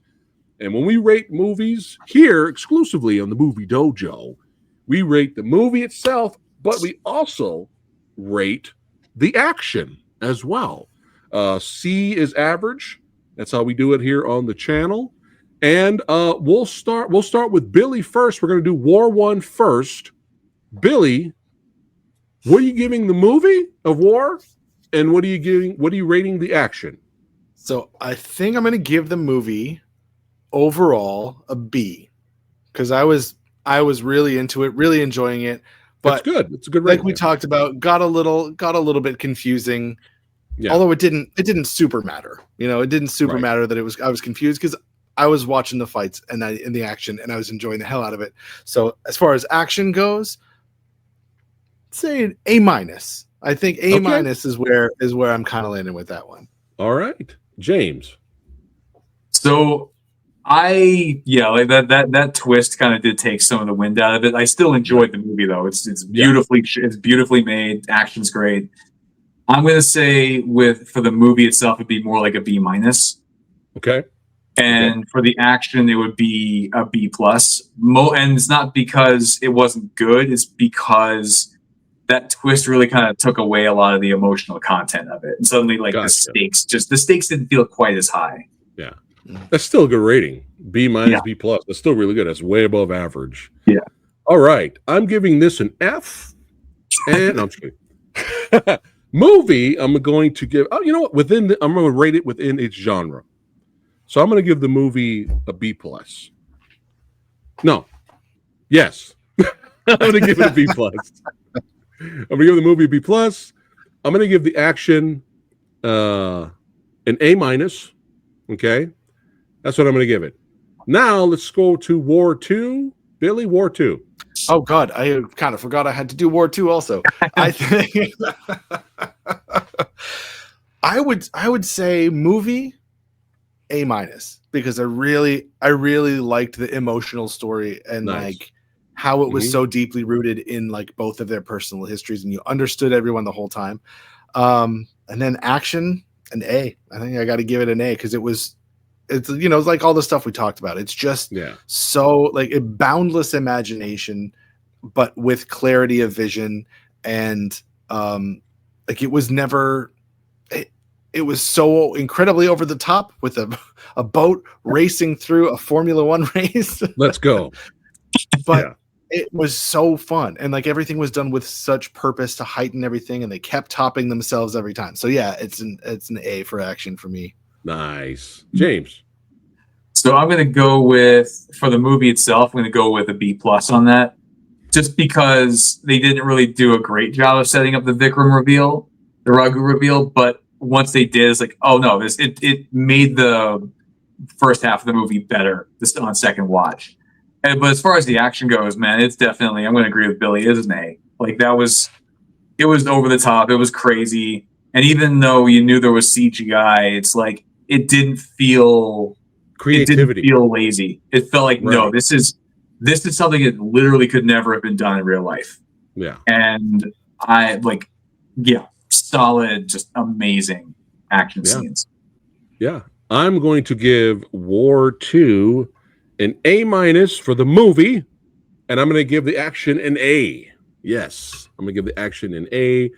And when we rate movies here exclusively on the Movie Dojo, we rate the movie itself, but we also rate the action as well. C is average. That's how we do it here on the channel. And we'll start with Billy first. We're going to do War One first. Billy, what are you giving the movie of War? And what are you rating the action? So I think I'm going to give the movie overall a B, because I was really into it, really enjoying it. But it's good. It's a good rating. rating. Like we talked about, got a little bit confusing. Yeah. Although it didn't super matter. It didn't super Right. matter that I was confused, because I was watching the fights and in the action, and I was enjoying the hell out of it. So as far as action goes, say an A-. I think A- is where I'm kind of landing with that one. All right, James. So like that twist kind of did take some of the wind out of it. I still enjoyed the movie though. It's beautifully made. Action's great. I'm gonna say for the movie itself, it'd be more like a B-. Okay. And for the action, it would be a B+. And it's not because it wasn't good; it's because that twist really kind of took away a lot of the emotional content of it. And suddenly, like the stakes didn't feel quite as high. Yeah, that's still a good rating. B-, B+. That's still really good. That's way above average. Yeah. All right, I'm giving this an F. And no, I'm just kidding. Movie, I'm going to give. Oh, you know what? I'm going to rate it within its genre. So I'm going to give the movie a B+. No. Yes. I'm going to give it a B+. I'm going to give the movie a B+. I'm going to give the action an A-. Okay? That's what I'm going to give it. Now let's go to War 2. Billy, War 2. Oh God, I kind of forgot I had to do War 2 also. I think I would say movie A-, because I really liked the emotional story and like how it was so deeply rooted in like both of their personal histories, and you understood everyone the whole time. And then action, an A. I think I got to give it an A, because it's it's like all the stuff we talked about. It's just so like a boundless imagination, but with clarity of vision, and like it was never. It was so incredibly over the top with a boat racing through a Formula One race. Let's go. But it was so fun, and like everything was done with such purpose to heighten everything, and they kept topping themselves every time. So yeah, it's an A for action for me. Nice. James. So I'm going to go for the movie itself, I'm going to go with a B+ on that, just because they didn't really do a great job of setting up the Vikram reveal, the Raghu reveal, but once they did, it's like, oh no, it made the first half of the movie better just on second watch. But as far as the action goes, man, it's definitely, I'm going to agree with Billy, it is an A. Like it was over the top, it was crazy, and even though you knew there was CGI, it's like it didn't feel creativity. It didn't feel lazy. It felt like no, this is something that literally could never have been done in real life. Yeah, and solid, just amazing action scenes. Yeah. I'm going to give War 2 an A- for the movie, and I'm going to give the action an A. Yes, I'm going to give the action an A.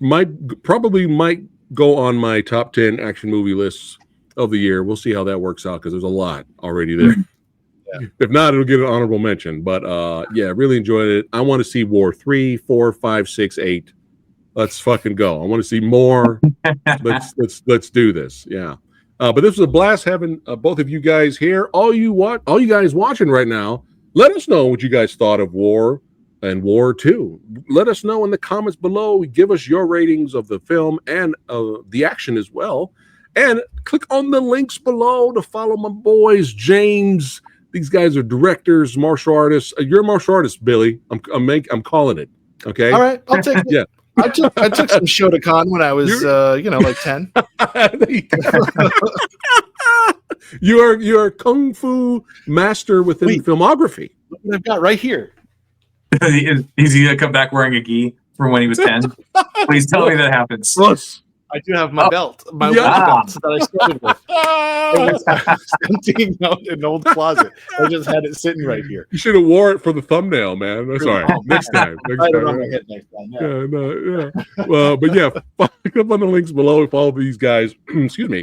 Might go on my top 10 action movie lists of the year. We'll see how that works out, because there's a lot already there. If not, it'll get an honorable mention. But really enjoyed it. I want to see War 3, 4, 5, 6, 8. Let's fucking go. I want to see more. Let's do this. Yeah. But this was a blast having both of you guys here. All you guys watching right now, let us know what you guys thought of War and War 2. Let us know in the comments below. Give us your ratings of the film and the action as well. And click on the links below to follow my boys, James. These guys are directors, martial artists. You're a martial artist, Billy. I'm calling it. Okay. All right, I'll take it. Yeah. I took some Shotokan when I was like 10. You're a kung fu master within filmography. Look what I've got right here. Is he gonna come back wearing a gi from when he was 10? Please tell me that happens. Plus, I do have my belt, my yeah. belt that I started with. It was emptying out in an old closet. I just had it sitting right here. You should have wore it for the thumbnail, man. That's all right. Next time. I don't know my head next time. Yeah. But yeah, click up on the links below. Follow these guys. Excuse me.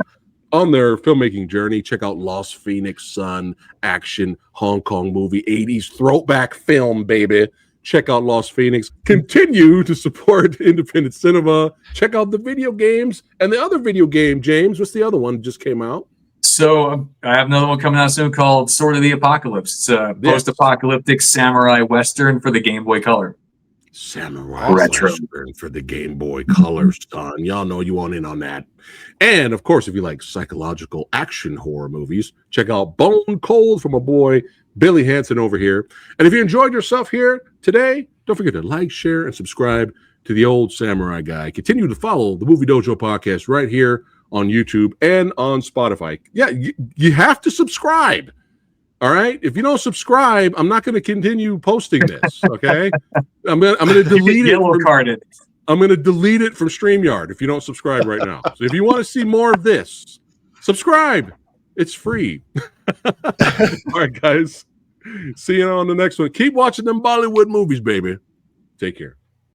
On their filmmaking journey, check out Lost Phoenix Sun, action Hong Kong movie, 80s throwback film, baby. Check out Lost Phoenix. Continue to support independent cinema. Check out the video games and the other video game, James. What's the other one that just came out? So I have another one coming out soon called Sword of the Apocalypse. It's a post-apocalyptic samurai western for the Game Boy Color. Samurai Western for the Game Boy Color, son. Y'all know you want in on that. And of course, if you like psychological action horror movies, check out Bone Cold from my boy Billy Hansen over here. And if you enjoyed yourself here today, don't forget to like, share, and subscribe to the Old Samurai Guy. Continue to follow the Movie Dojo podcast right here on YouTube and on Spotify. Yeah, you have to subscribe. All right. If you don't subscribe, I'm not going to continue posting this. Okay. I'm going to delete it. Yellow carded. I'm going to delete it from StreamYard if you don't subscribe right now. So if you want to see more of this, subscribe. It's free. All right, guys. See you on the next one. Keep watching them Bollywood movies, baby. Take care.